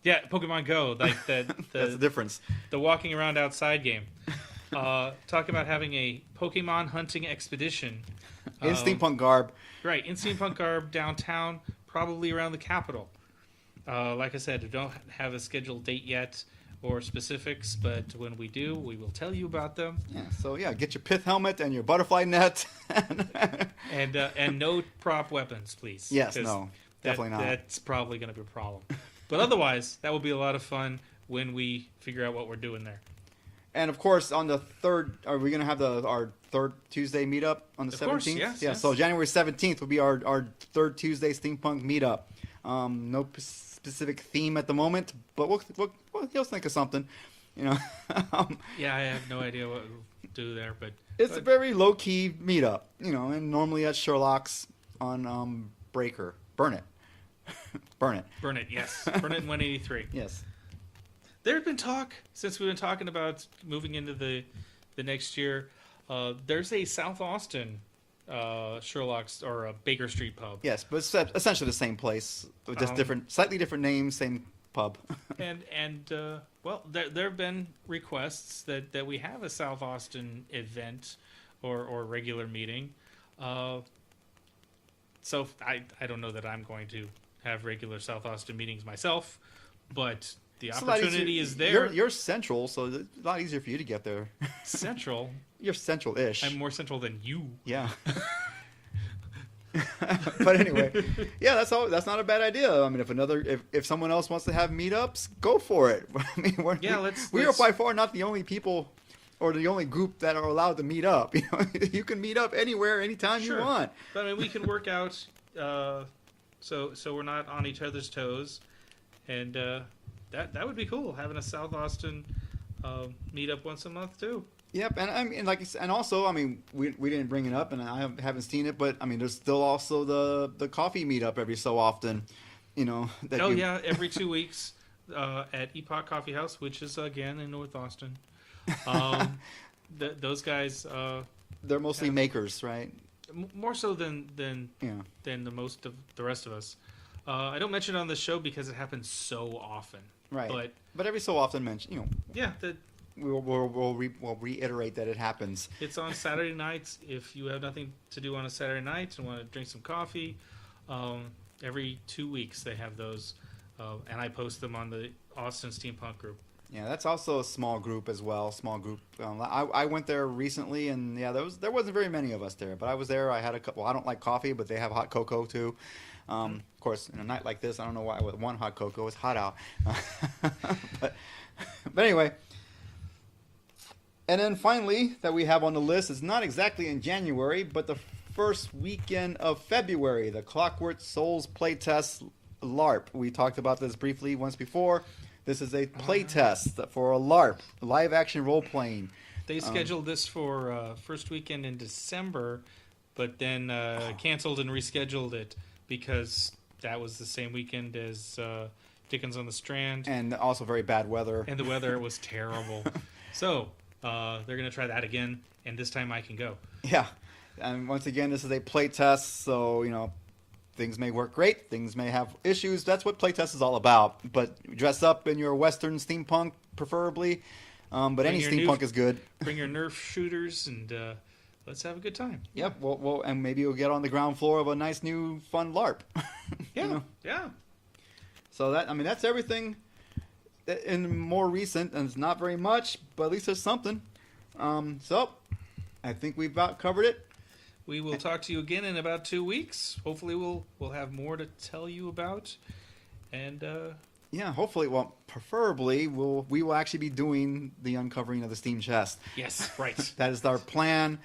Pokemon Go, like That's the the difference. the walking around outside game. Talking about having a Pokemon hunting expedition. In steampunk garb. Right, in steampunk garb downtown, probably around the capital. Like I said, we don't have a scheduled date yet or specifics, but when we do, we will tell you about them. Yeah. So yeah, get your pith helmet and your butterfly net. And no prop weapons, please. Yes. 'cause No. Definitely not. That's probably going to be a problem. But otherwise, that will be a lot of fun when we figure out what we're doing there. And of course, on the 3rd, are we going to have our 3rd Tuesday meetup on the 17th? Of course, yes, Yeah, yes. so January 17th will be our 3rd Tuesday steampunk meetup. No specific theme at the moment, but we'll think of something. You know, Yeah, I have no idea what we'll do there, but it's a very low key meetup. You know, and normally at Sherlock's on Breaker. Burn it. Burn it. burn it, yes. Burn it in 183. Yes. There had been talk, since we've been talking about moving into the next year, there's a South Austin Sherlock's or a Baker Street pub. Yes, but it's essentially the same place, with just slightly different names, same pub. And well, there have been requests that we have a South Austin event or regular meeting. So I don't know that I'm going to have regular South Austin meetings myself, but the It's a lot opportunity easier. is there. You're central, so it's a lot easier for you to get there. Central. You're central-ish. I'm more central than you. Yeah. But anyway, yeah, that's not a bad idea. I mean, if someone else wants to have meetups, go for it. I mean, we are by far not the only people or the only group that are allowed to meet up. You know, you can meet up anywhere, anytime Sure. you want. But I mean, we can work out so we're not on each other's toes, and that would be cool, having a South Austin meetup once a month too. Yep, and I mean, like you said, and also, I mean, we didn't bring it up, and I haven't seen it, but I mean, there's still also the coffee meetup every so often, you know. Yeah, every 2 weeks at Epoch Coffee House, which is again in North Austin. Those guys, they're mostly makers, right? More so than Yeah. the most of the rest of us. I don't mention it on the show because it happens so often. Right. But every so often mention, you know, Yeah, we'll reiterate that it happens. it's on Saturday nights. If you have nothing to do on a Saturday night and want to drink some coffee, every 2 weeks they have those, and I post them on the Austin Steampunk group. Yeah, that's also a small group as well. Small group. I went there recently, and yeah, there wasn't very many of us there. But I was there. I had a couple. I don't like coffee, but they have hot cocoa too. Of course, in a night like this, I don't know why with one hot cocoa. It's hot out. but anyway. And then finally, that we have on the list is not exactly in January, but the first weekend of February, the Clockwork Souls playtest LARP. We talked about this briefly once before. This is a playtest for a LARP, live action role playing. They scheduled this for first weekend in December, but then canceled and rescheduled it because that was the same weekend as Dickens on the Strand. And also very bad weather. And the weather was terrible. So they're going to try that again, and this time I can go. Yeah. And once again, this is a playtest, so, you know, things may work great, things may have issues. That's what playtest is all about. But dress up in your Western steampunk, preferably. But any steampunk is good. Bring your Nerf shooters, and let's have a good time. Yep. Well, and maybe you'll get on the ground floor of a nice new fun LARP. Yeah. You know? Yeah. So that's everything in more recent, and it's not very much, but at least there's something. So I think we've about covered it. We will talk to you again in about 2 weeks. Hopefully, we'll have more to tell you about, and yeah, hopefully, well, preferably, we will actually be doing the uncovering of the steam chest. yes, right. That is our plan.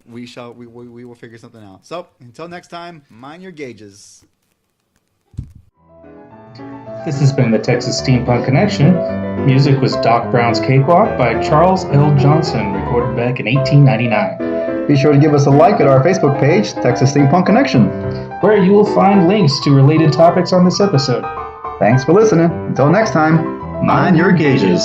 We will figure something out. So until next time, mind your gauges. This has been the Texas Steampunk Connection. Music was Doc Brown's Cakewalk by Charles L. Johnson, recorded back in 1899. Be sure to give us a like at our Facebook page, Texas Steampunk Connection. Where you will find links to related topics on this episode. Thanks for listening. Until next time, mind your gauges.